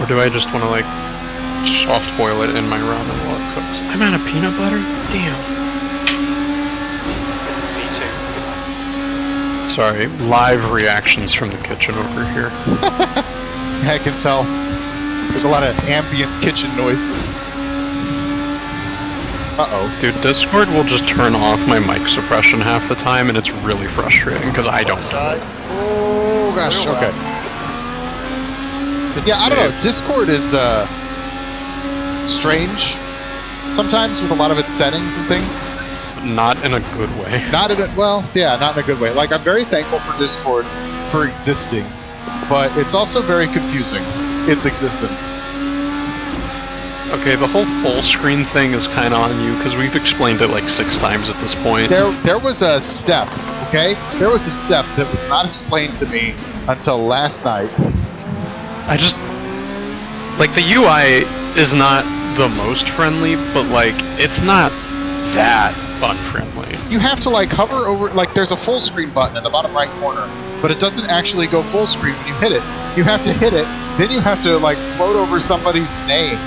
Or do I just want to like soft boil it in my ramen while it cooks? I'm out of peanut butter? Damn. Me too. Sorry, live reactions from the kitchen over here. I can tell. There's a lot of ambient kitchen noises. Uh-oh. Dude, Discord will just turn off my mic suppression half the time, and it's really frustrating, because I don't know. Oh, gosh, okay. Yeah, I don't know. Discord is, strange sometimes with a lot of its settings and things. Not in a good way. Not in a, well, yeah, not in a good way. Like, I'm very thankful for Discord for existing, but it's also very confusing, its existence. Okay, the whole full screen thing is kind of on you, because we've explained it like 6 times at this point. There was a step, okay? There was a step that was not explained to me until last night. I just... Like, the UI is not the most friendly, but, like, it's not that unfriendly. You have to, like, hover over... Like, there's a full screen button in the bottom right corner, but it doesn't actually go full screen when you hit it. You have to hit it, then you have to, like, float over somebody's name,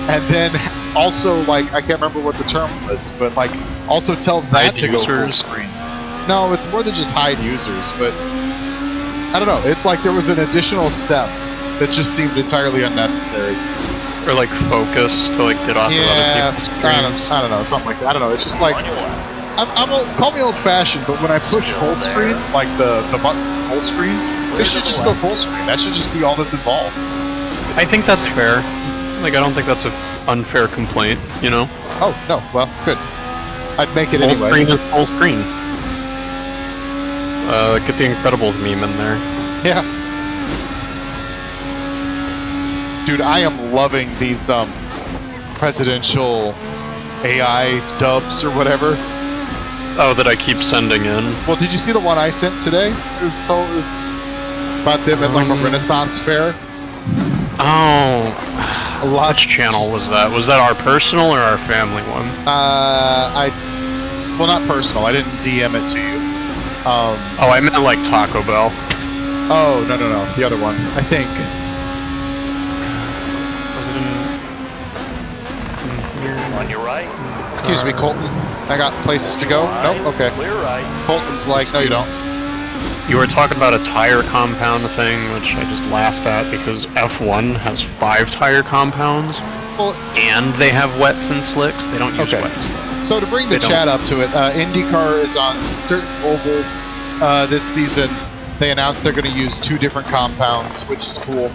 and then also, like, I can't remember what the term was, but, like, also tell that to go full screen. No, it's more than just hide users, but... I don't know. It's like there was an additional step that just seemed entirely unnecessary. Or like focus to like get off of other people's screens. I don't know, something like that. I don't know. It's just like call me old-fashioned, but when I push full screen, like the button full screen, this should just go full screen. That should just be all that's involved. I think that's fair. Like I don't think that's an unfair complaint. You know? Oh no. Well, good. I'd make it full anyway. Screen is full screen. Get the Incredibles meme in there. Yeah. Dude, I am loving these presidential AI dubs or whatever. Oh, that I keep sending in. Well, did you see the one I sent today? It was about them at like a Renaissance fair. Oh. Which channel was that? Was that our personal or our family one? Well, not personal. I didn't DM it to you. Oh, I meant like Taco Bell. Oh, no. The other one. I think. Was it in here? On your right. Excuse me, Colton. I got places to go. Nope. Okay. Clear right. Colton's like, no, you don't. You were talking about a tire compound thing, which I just laughed at because F1 has 5 tire compounds. Well, and they have wets and slicks. They don't use wets. So to bring the chat up to it, IndyCar is on certain ovals this season. They announced they're going to use 2 different compounds, which is cool.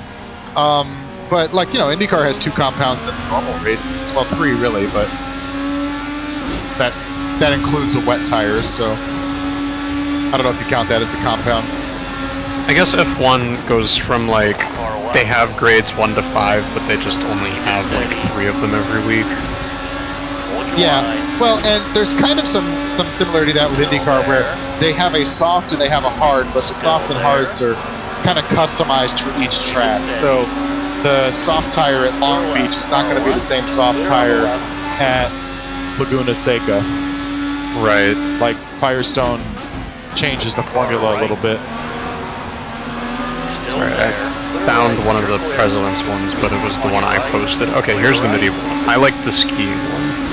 But like, you know, IndyCar has 2 compounds in normal races. Well, 3 really, but that includes the wet tires, so I don't know if you count that as a compound. I guess F1 goes from like, they have grades 1 to 5, but they just only have like 3 of them every week. Yeah, well, and there's kind of some similarity to that with IndyCar where they have a soft and they have a hard, but the soft and hards are kind of customized for each track. So the soft tire at Long Beach is not going to be the same soft tire at Laguna Seca. Right. Like Firestone changes the formula a little bit. Right, I found one of the President's ones, but it was the one I posted. Okay, here's the medieval one. I like the skiing one.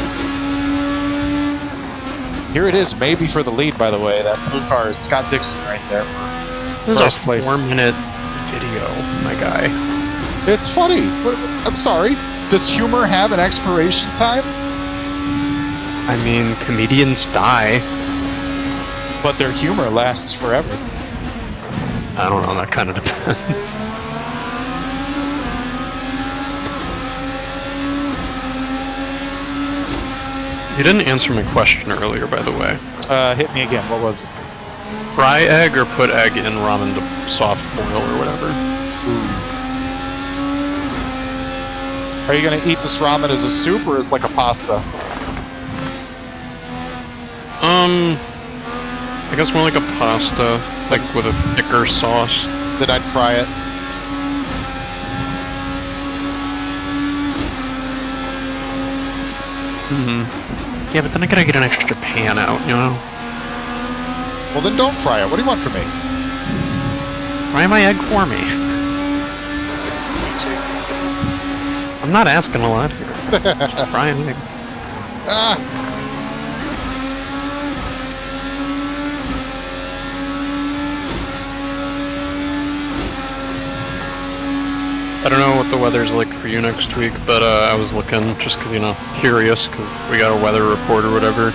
Here it is, maybe for the lead, by the way. That blue car is Scott Dixon right there. This is a 4-minute video, my guy. It's funny. I'm sorry. Does humor have an expiration time? I mean, comedians die. But their humor lasts forever. I don't know, that kind of depends. You didn't answer my question earlier, by the way. Hit me again. What was it? Fry egg or put egg in ramen to soft boil or whatever? Are you gonna eat this ramen as a soup or as like a pasta? I guess more like a pasta, like with a thicker sauce. Then I'd fry it. Yeah, but then I gotta get an extra pan out, you know? Well, then don't fry it. What do you want from me? Fry my egg for me. I'm not asking a lot here. Just fry an egg. Ah! I don't know what the weather's like for you next week, but I was looking just 'cause, you know, curious, because we got a weather report or whatever.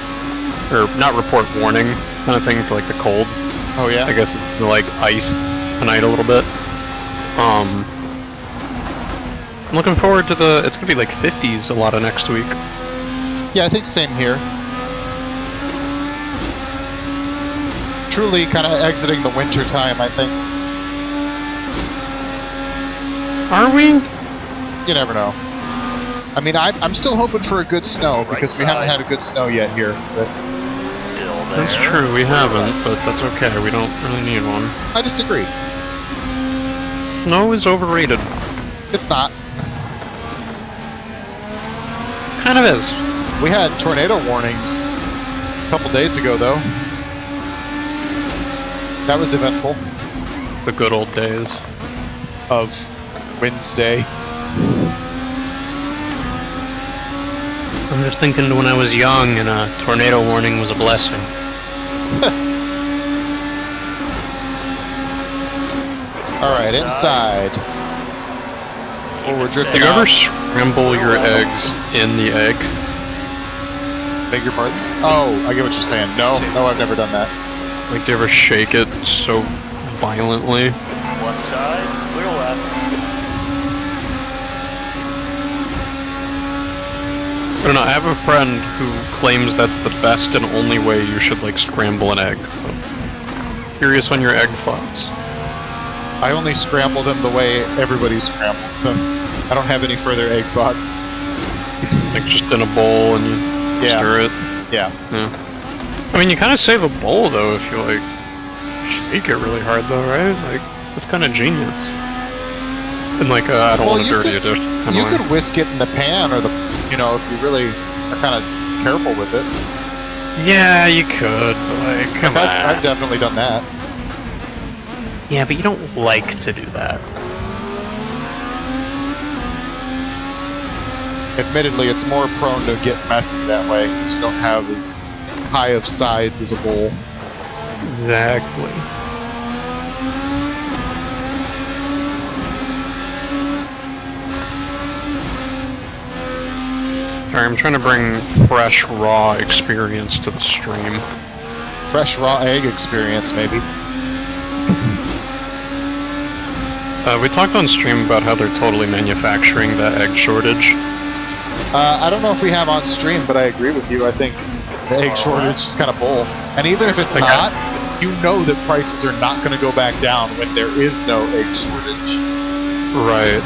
Or, not report, warning kind of thing for, like, the cold. Oh, yeah? I guess it's, like, ice tonight a little bit. I'm looking forward to it's gonna be, like, 50s a lot of next week. Yeah, I think same here. Truly kind of exiting the winter time, I think. Are we? You never know. I mean, I'm still hoping for a good snow, because we haven't had a good snow yet here. But Still there. That's true, we haven't, but that's okay, we don't really need one. I disagree. Snow is overrated. It's not. Kind of is. We had tornado warnings a couple days ago, though. That was eventful. The good old days. Of Wednesday. I'm just thinking when I was young and a tornado warning was a blessing. Alright, inside. Oh, we're Do drifting you ever out. scramble your eggs in the egg? Beg your pardon? Oh, I get what you're saying. No, I've never done that. Like, do you ever shake it so violently? One side, clear left. I don't know, I have a friend who claims that's the best and only way you should, like, scramble an egg. So, curious on your egg thoughts. I only scramble them the way everybody scrambles them. I don't have any further egg thoughts. Like, just in a bowl and you stir it. Yeah. Yeah. I mean, you kind of save a bowl, though, if you, like, shake it really hard, though, right? Like, that's kind of genius. And, like, I don't want to dirty it. You could whisk it in the pan, or the, you know, if you really are kind of careful with it. Yeah, you could, but, like, come on. I've definitely done that. Yeah, but you don't like to do that. Admittedly, it's more prone to get messy that way, because you don't have as high of sides as a bowl. Exactly. Sorry, I'm trying to bring fresh, raw experience to the stream. Fresh raw egg experience, maybe. We talked on stream about how they're totally manufacturing that egg shortage. I don't know if we have on stream, but I agree with you. I think the egg shortage is kind of bull. And even if it's not, you know that prices are not going to go back down when there is no egg shortage. Right.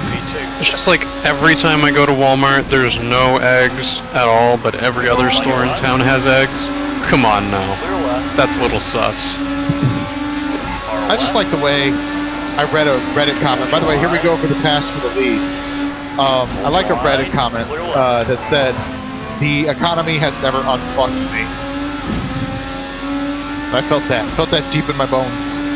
It's just like every time I go to Walmart, there's no eggs at all, but every other store in town has eggs. Come on now. Clear left. That's a little sus. I just like the way I read a Reddit comment. By the way, here we go for the pass for the lead. I like a Reddit comment that said, "The economy has never unfucked me." I felt that deep in my bones.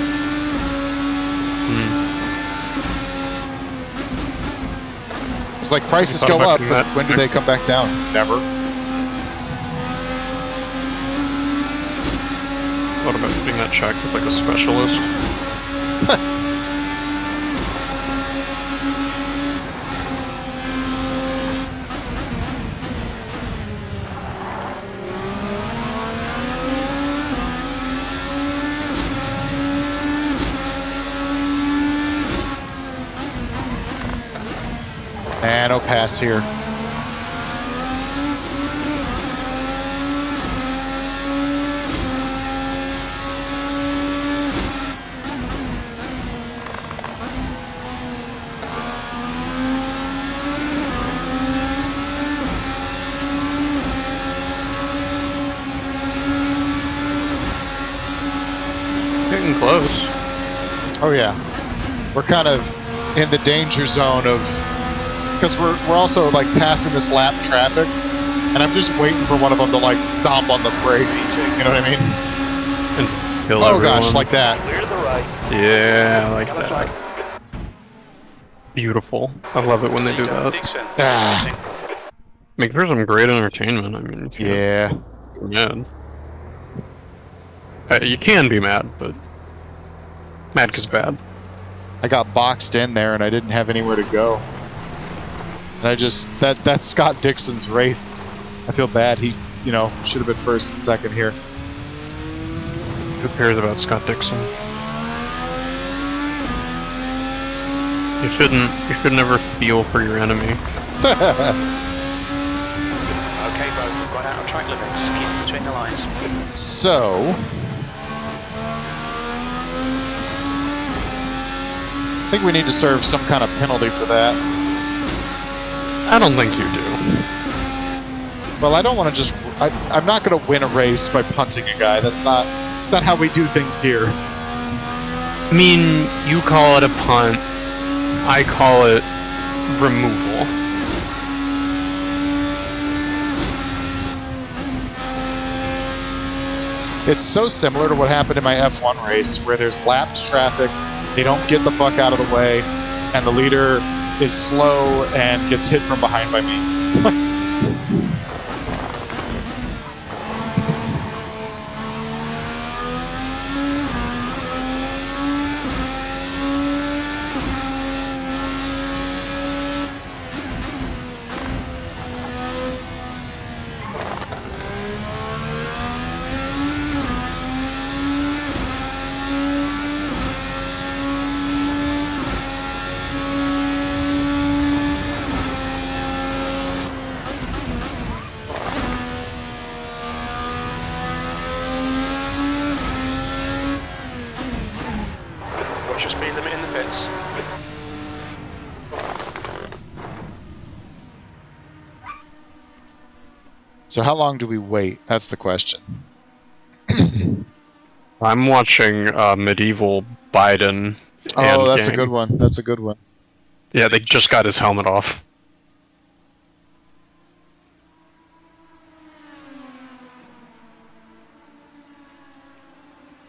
It's like prices go up, but when do they come back down? Never. What about getting that checked with like a specialist? And no pass here. Getting close. Oh yeah, we're kind of in the danger zone of, because we're also like passing this lap traffic, and I'm just waiting for one of them to like stomp on the brakes. You know what I mean? And kill Oh everyone. gosh, like that. Clear to the right. Yeah, I like That's that. right. Beautiful. I love it when they do that. Dixon. Ah, Make for some great entertainment. I mean, if yeah. you're mad. You can be mad, but mad 'cause bad. I got boxed in there and I didn't have anywhere to go. And I just, that's Scott Dixon's race. I feel bad. He, you know, should have been first and second here. Who cares about Scott Dixon? You should never feel for your enemy. Okay, bro, we've gone out of track limits. Keep between the lines. So, I think we need to serve some kind of penalty for that. I don't think you do. Well, I don't want to just, I'm not going to win a race by punting a guy. That's not how we do things here. I mean, you call it a punt. I call it removal. It's so similar to what happened in my F1 race, where there's lapped traffic, they don't get the fuck out of the way, and the leader is slow and gets hit from behind by me. Watch your speed limit in the pits. So how long do we wait? That's the question. I'm watching Medieval Biden. Oh, and that's a gang. good one. That's a good one. Yeah, they just got his helmet off.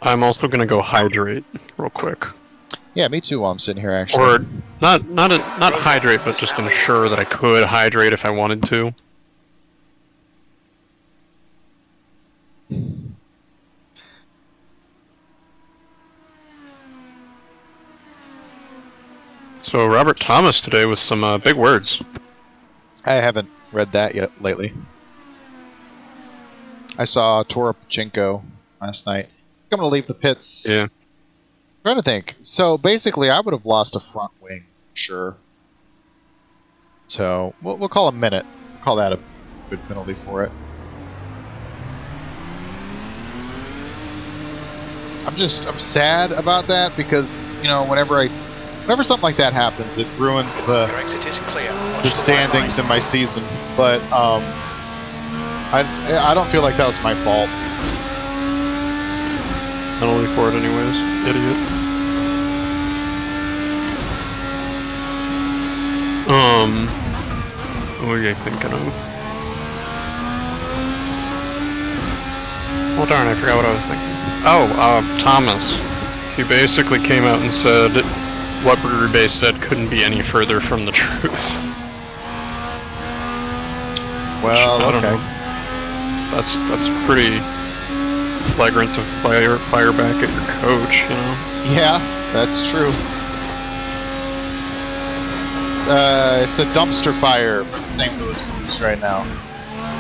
I'm also gonna go hydrate real quick, Yeah, me too. While I'm sitting here, actually. or not hydrate, but just ensure that I could hydrate if I wanted to. So Robert Thomas today with some big words. I haven't read that yet lately. I saw Tora Pachinko last night. I'm gonna leave the pits. Yeah. I'm trying to think. So basically, I would have lost a front wing, for sure. So we'll call a minute. Call that a good penalty for it. I'm sad about that because, you know, whenever something like that happens, it ruins Your exit is clear. Watch the standings in my season. But I don't feel like that was my fault. Penalty for it anyways, idiot. What are you thinking of? Well, darn, I forgot what I was thinking. Oh, Thomas. He basically came out and said what Roubaix said couldn't be any further from the truth. Well, I don't okay. know. That's pretty flagrant to fire back at your coach, you know? Yeah, that's true. It's a dumpster fire for the St. Louis Blues right now.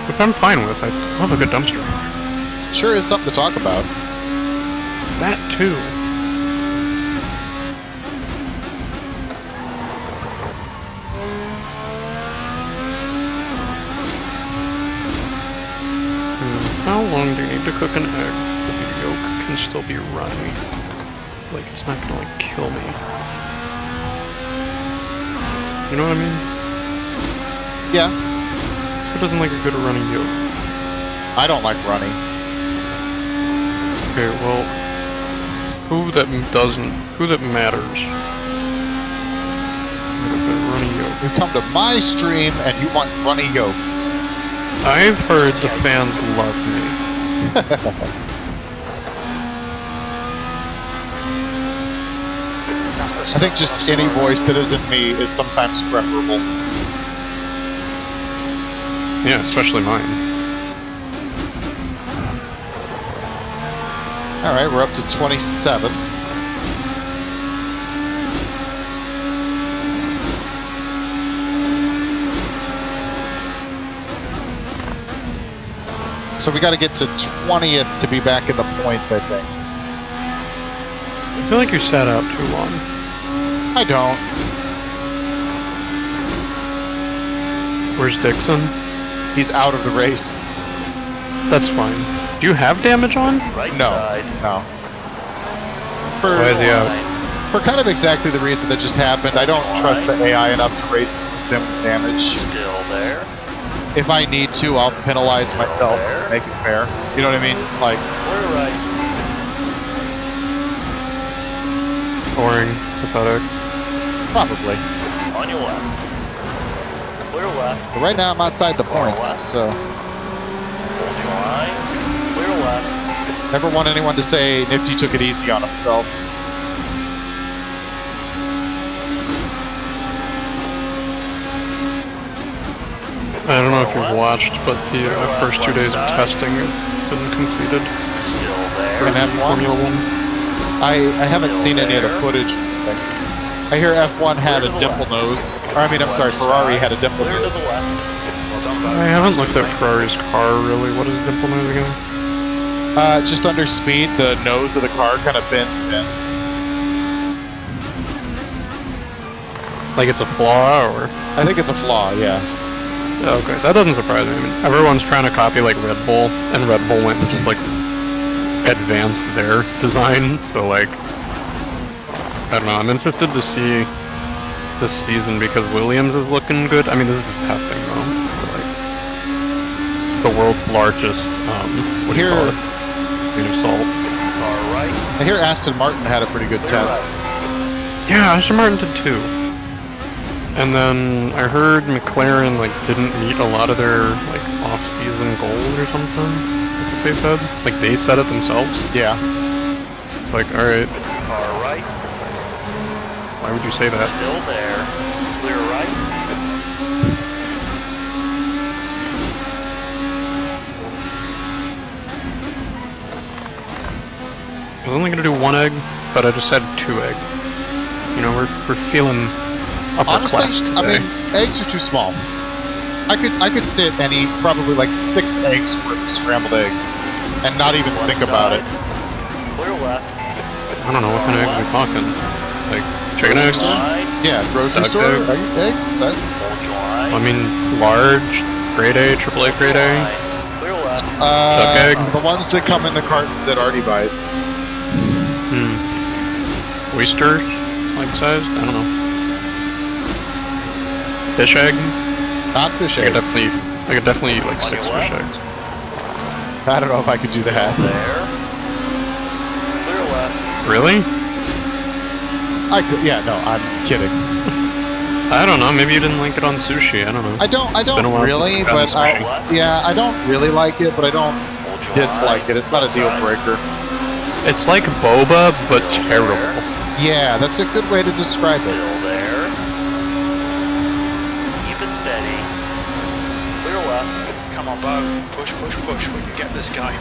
Which I'm fine with. I love a good dumpster. Sure is something to talk about. That too. long do you need to cook an egg? The yolk can still be runny. Like, it's not gonna, like, kill me. You know what I mean? Yeah. Who doesn't like a good running yolk? I don't like running. Okay, well, who that matters? A good runny yolk. You come to my stream and you want runny yolks. I've heard the fans love me. I think just any voice that isn't me is sometimes preferable. Yeah, especially mine. Alright, we're up to 27. So we got to get to 20th to be back in the points, I think. I feel like you sat out too long. I don't. Where's Dixon? He's out of the race. That's fine. Do you have damage on? Right No, side. no. Why is he out? For kind of exactly the reason that just happened, I don't trust the AI enough to race them with damage. Still there. If I need to, I'll penalize myself to make it fair. You know what I mean? Like, Clear right. Boring. Pathetic. probably. On your left. Clear left. But right now I'm outside the points, so Hold your line. Clear left. never want anyone to say Nifty took it easy on himself. I don't know if you've watched, but the first 2 days of testing have been completed. Still there. And F1? Formula 1. I haven't seen any of the footage. I hear F1 had a dimple nose. Or I mean, I'm sorry, Ferrari had a dimple Clear to the nose. left. Well done, I haven't looked at Ferrari's car really. What is dimple nose again? Just under speed, the nose of the car kind of bends in. Like it's a flaw, or? I think it's a flaw, yeah. Okay, that doesn't surprise me. I mean, everyone's trying to copy like Red Bull, and Red Bull went and just like advanced their design. So like, I don't know. I'm interested to see this season because Williams is looking good. I mean, this is just testing though. So, like, the world's largest, what do you call it? Grain of salt. Car right. I hear Aston Martin had a pretty good test. Yeah, Aston Martin did too. And then I heard McLaren like didn't meet a lot of their like off-season goals or something. That's what they said. Like they said it themselves. Yeah. It's like, all right, Car right. why would you say that? Still there. Clear right. I was only gonna do 1 egg, but I just had 2 egg. You know, we're feeling upper Honestly, class today. I mean, eggs are too small. I could sit and eat probably like 6 eggs worth of scrambled eggs and not even One think about it. side. Clear left. I don't know what kind of eggs we're talking. Like chicken eggs? Line. Yeah, grocery Duck store egg. eggs. Hold your line. I mean, large, grade A, AAA grade A. Clear left. Duck egg. The ones that come in the carton that Artie buys. Oyster, like sized? I don't know. Fish egg? Not fish I eggs. eggs. could definitely eat like On 6 your fish left. eggs. I don't know if I could do that. There. Clear left. Really? I could. Yeah, no, I'm kidding. I don't know. Maybe you didn't like it on sushi. I don't know. I don't been a while really, since I've but gotten I don't really like it, but I don't Hold your dislike line. it. It's not a deal breaker. It's like boba, but Still terrible. there. Yeah, that's a good way to describe it. Still there. Keep it steady. Clear left. Come on, Bo. Push, push, push. We can get this guy.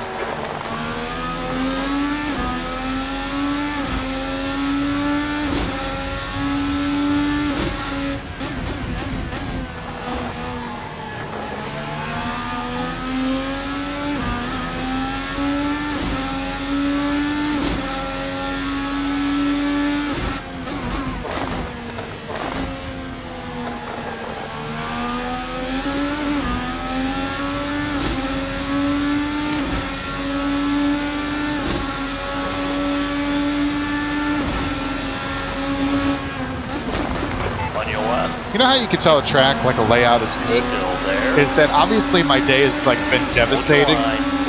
You know how you can tell a track, like a layout is good? Still there. Is that obviously my day has like been devastating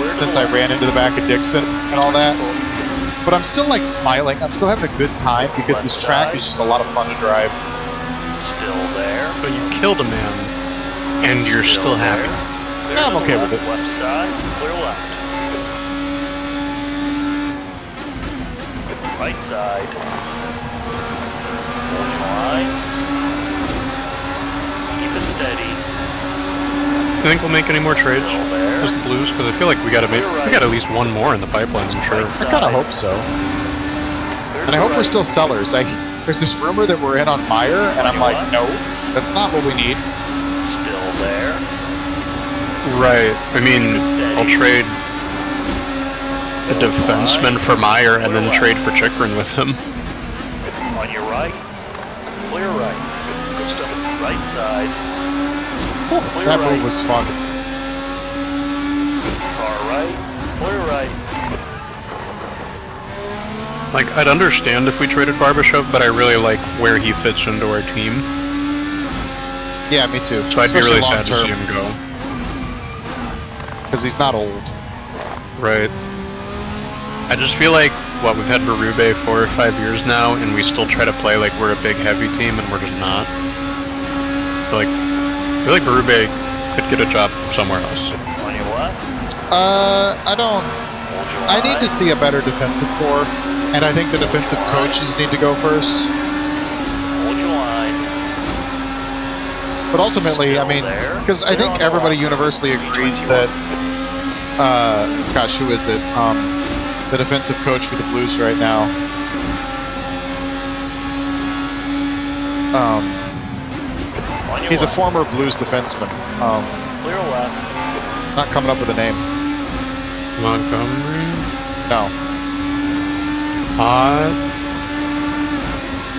since I ran into the back of Dixon and all that. But I'm still like smiling. I'm still having a good time because this track is just a lot of fun to drive. Still there. But you killed a man, and you're still happy. Yeah, I'm okay with it. Left side, clear left. Right side. Holding line. Keep it steady. You think we'll make any more trades Still there. as the Blues? Because I feel like we got at least one more in the pipeline. I'm sure. I kind of hope so. And I hope we're still sellers. There's this rumor that we're in on Meyer, and I'm like, no, that's not what we need. Still there. Right. I mean, I'll trade a defenseman for Meyer and then trade for Chikrin with him. On your right. Clear right. Good stuff. Right side. Clear That right. move was fun. Car right. Clear right. Like, I'd understand if we traded Barbashev, but I really like where he fits into our team. Yeah, me too. So I'd be Especially really sad to long-term, see him go. because he's not old. Right. I just feel like, we've had Berube 4 or 5 years now, and we still try to play like we're a big heavy team, and we're just not. I feel like Berube could get a job somewhere else. On your left. I don't. Hold your I need line. to see a better defensive core, and I think the defensive coaches need to go first. Hold your line. But ultimately, I mean, because I think everybody universally agrees that, gosh, who is it? The defensive coach for the Blues right now. On your He's a left. former Blues defenseman. Clear left. Not coming up with a name. Montgomery? No,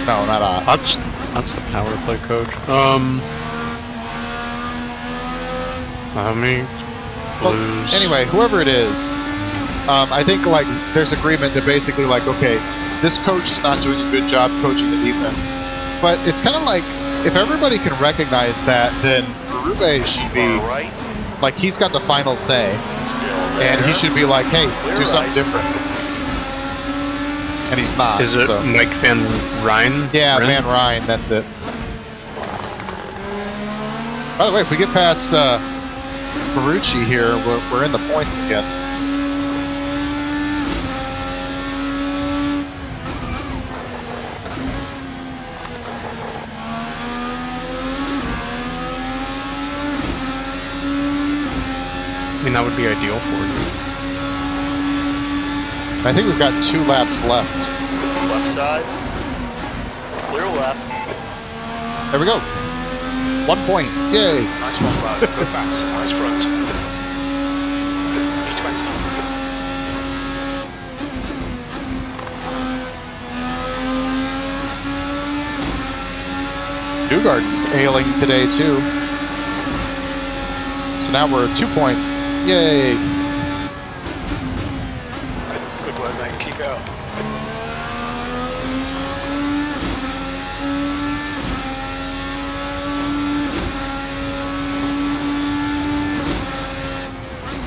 no, not That's the power play coach. Blues. Anyway, whoever it is, I think like there's agreement that basically like, okay, this coach is not doing a good job coaching the defense. But it's kind of like, if everybody can recognize that, then Berube should be, Car right. like, he's got the final say. Still there. And he should be like, hey, Clear do something right. different. And he's not. Is it so. Mike Van Ryn? Yeah, Ryn? Van Ryn, that's it. By the way, if we get past Ferrucci here, we're in the points again. I mean, that would be ideal for you. I think we've got 2 laps left. Left side. Clear left. There we go. 1 point. Yay. Nice one, Brad. Good pass. Nice front. E20. Newgarden's ailing today, too. So now we're 2 points. Yay. Good work, mate. Keep it up.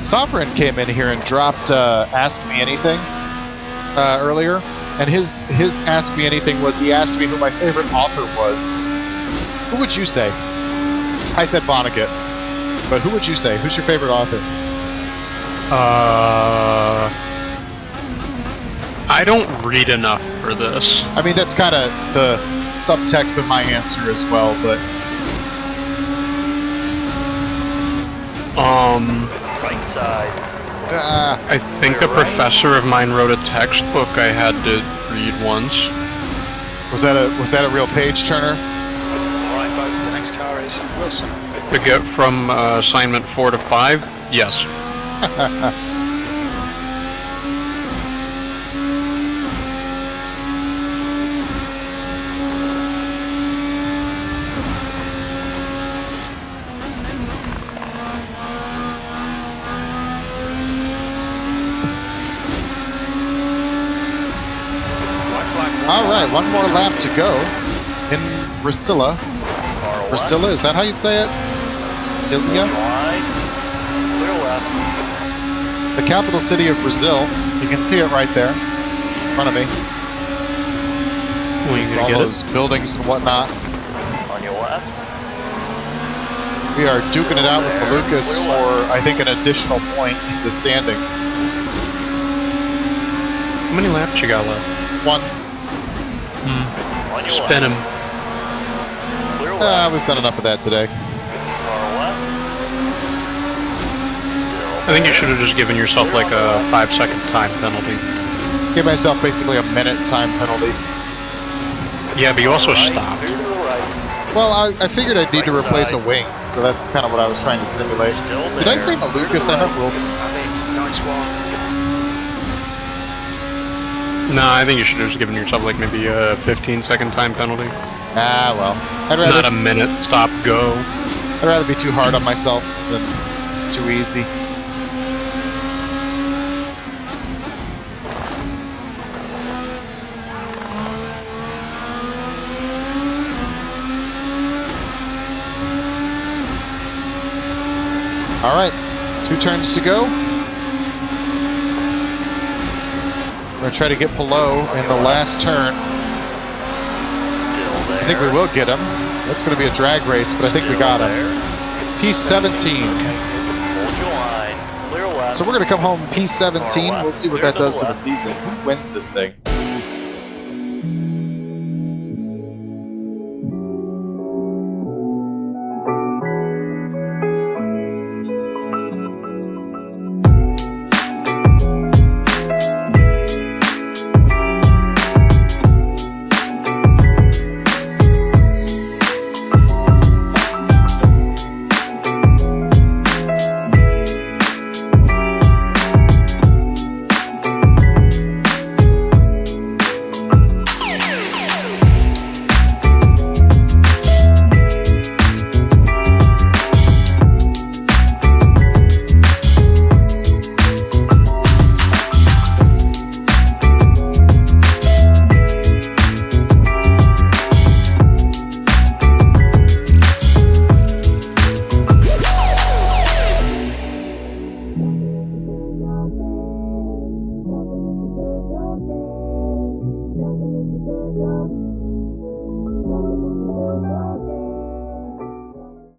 Sovereign came in here and dropped Ask Me Anything earlier. And his Ask Me Anything was, he asked me who my favorite author was. Who would you say? I said Vonnegut. But who would you say? Who's your favorite author? I don't read enough for this. I mean, that's kind of the subtext of my answer as well, but... Right side. I think a professor of mine wrote a textbook I had to read once. Was that a real page turner? Alright, folks. The next car is Wilson. To get from assignment 4 to 5? Yes. All right, one more lap to go in Brasilia. Car Brasilia, is that how you'd say it? Brasilia? Wide. Clear left. The capital city of Brazil. You can see it right there in front of me. Well, you All gonna get those buildings and whatnot. On your left. We are duking it out with Malukas for, I think, an additional point in the standings. it? How many laps you got left? One. On your Spin him. left. Clear left. We've done enough of that today. Far left. I think you should have just given yourself like a 5-second time penalty. Give myself basically a minute time penalty. Yeah, but you also Right, stopped. clear to the right. Well, I figured I'd need to replace a wing, so that's kind of what I was trying to simulate. Still Did I there. say Malukas? I meant Wilson. I think it's a nice one. No, I think you should have just given yourself like maybe a 15-second time penalty. Ah, well. I'd Not rather, a minute. Stop. Go. I'd rather be too hard on myself than too easy. All right, 2 turns to go. We're gonna try to get Pillow in the last turn. Still there. I think we will get him. That's gonna be a drag race, but I think we got him. P17. Hold your line. Clear left. So we're gonna come home P17. We'll see what that does to the season. Who wins this thing?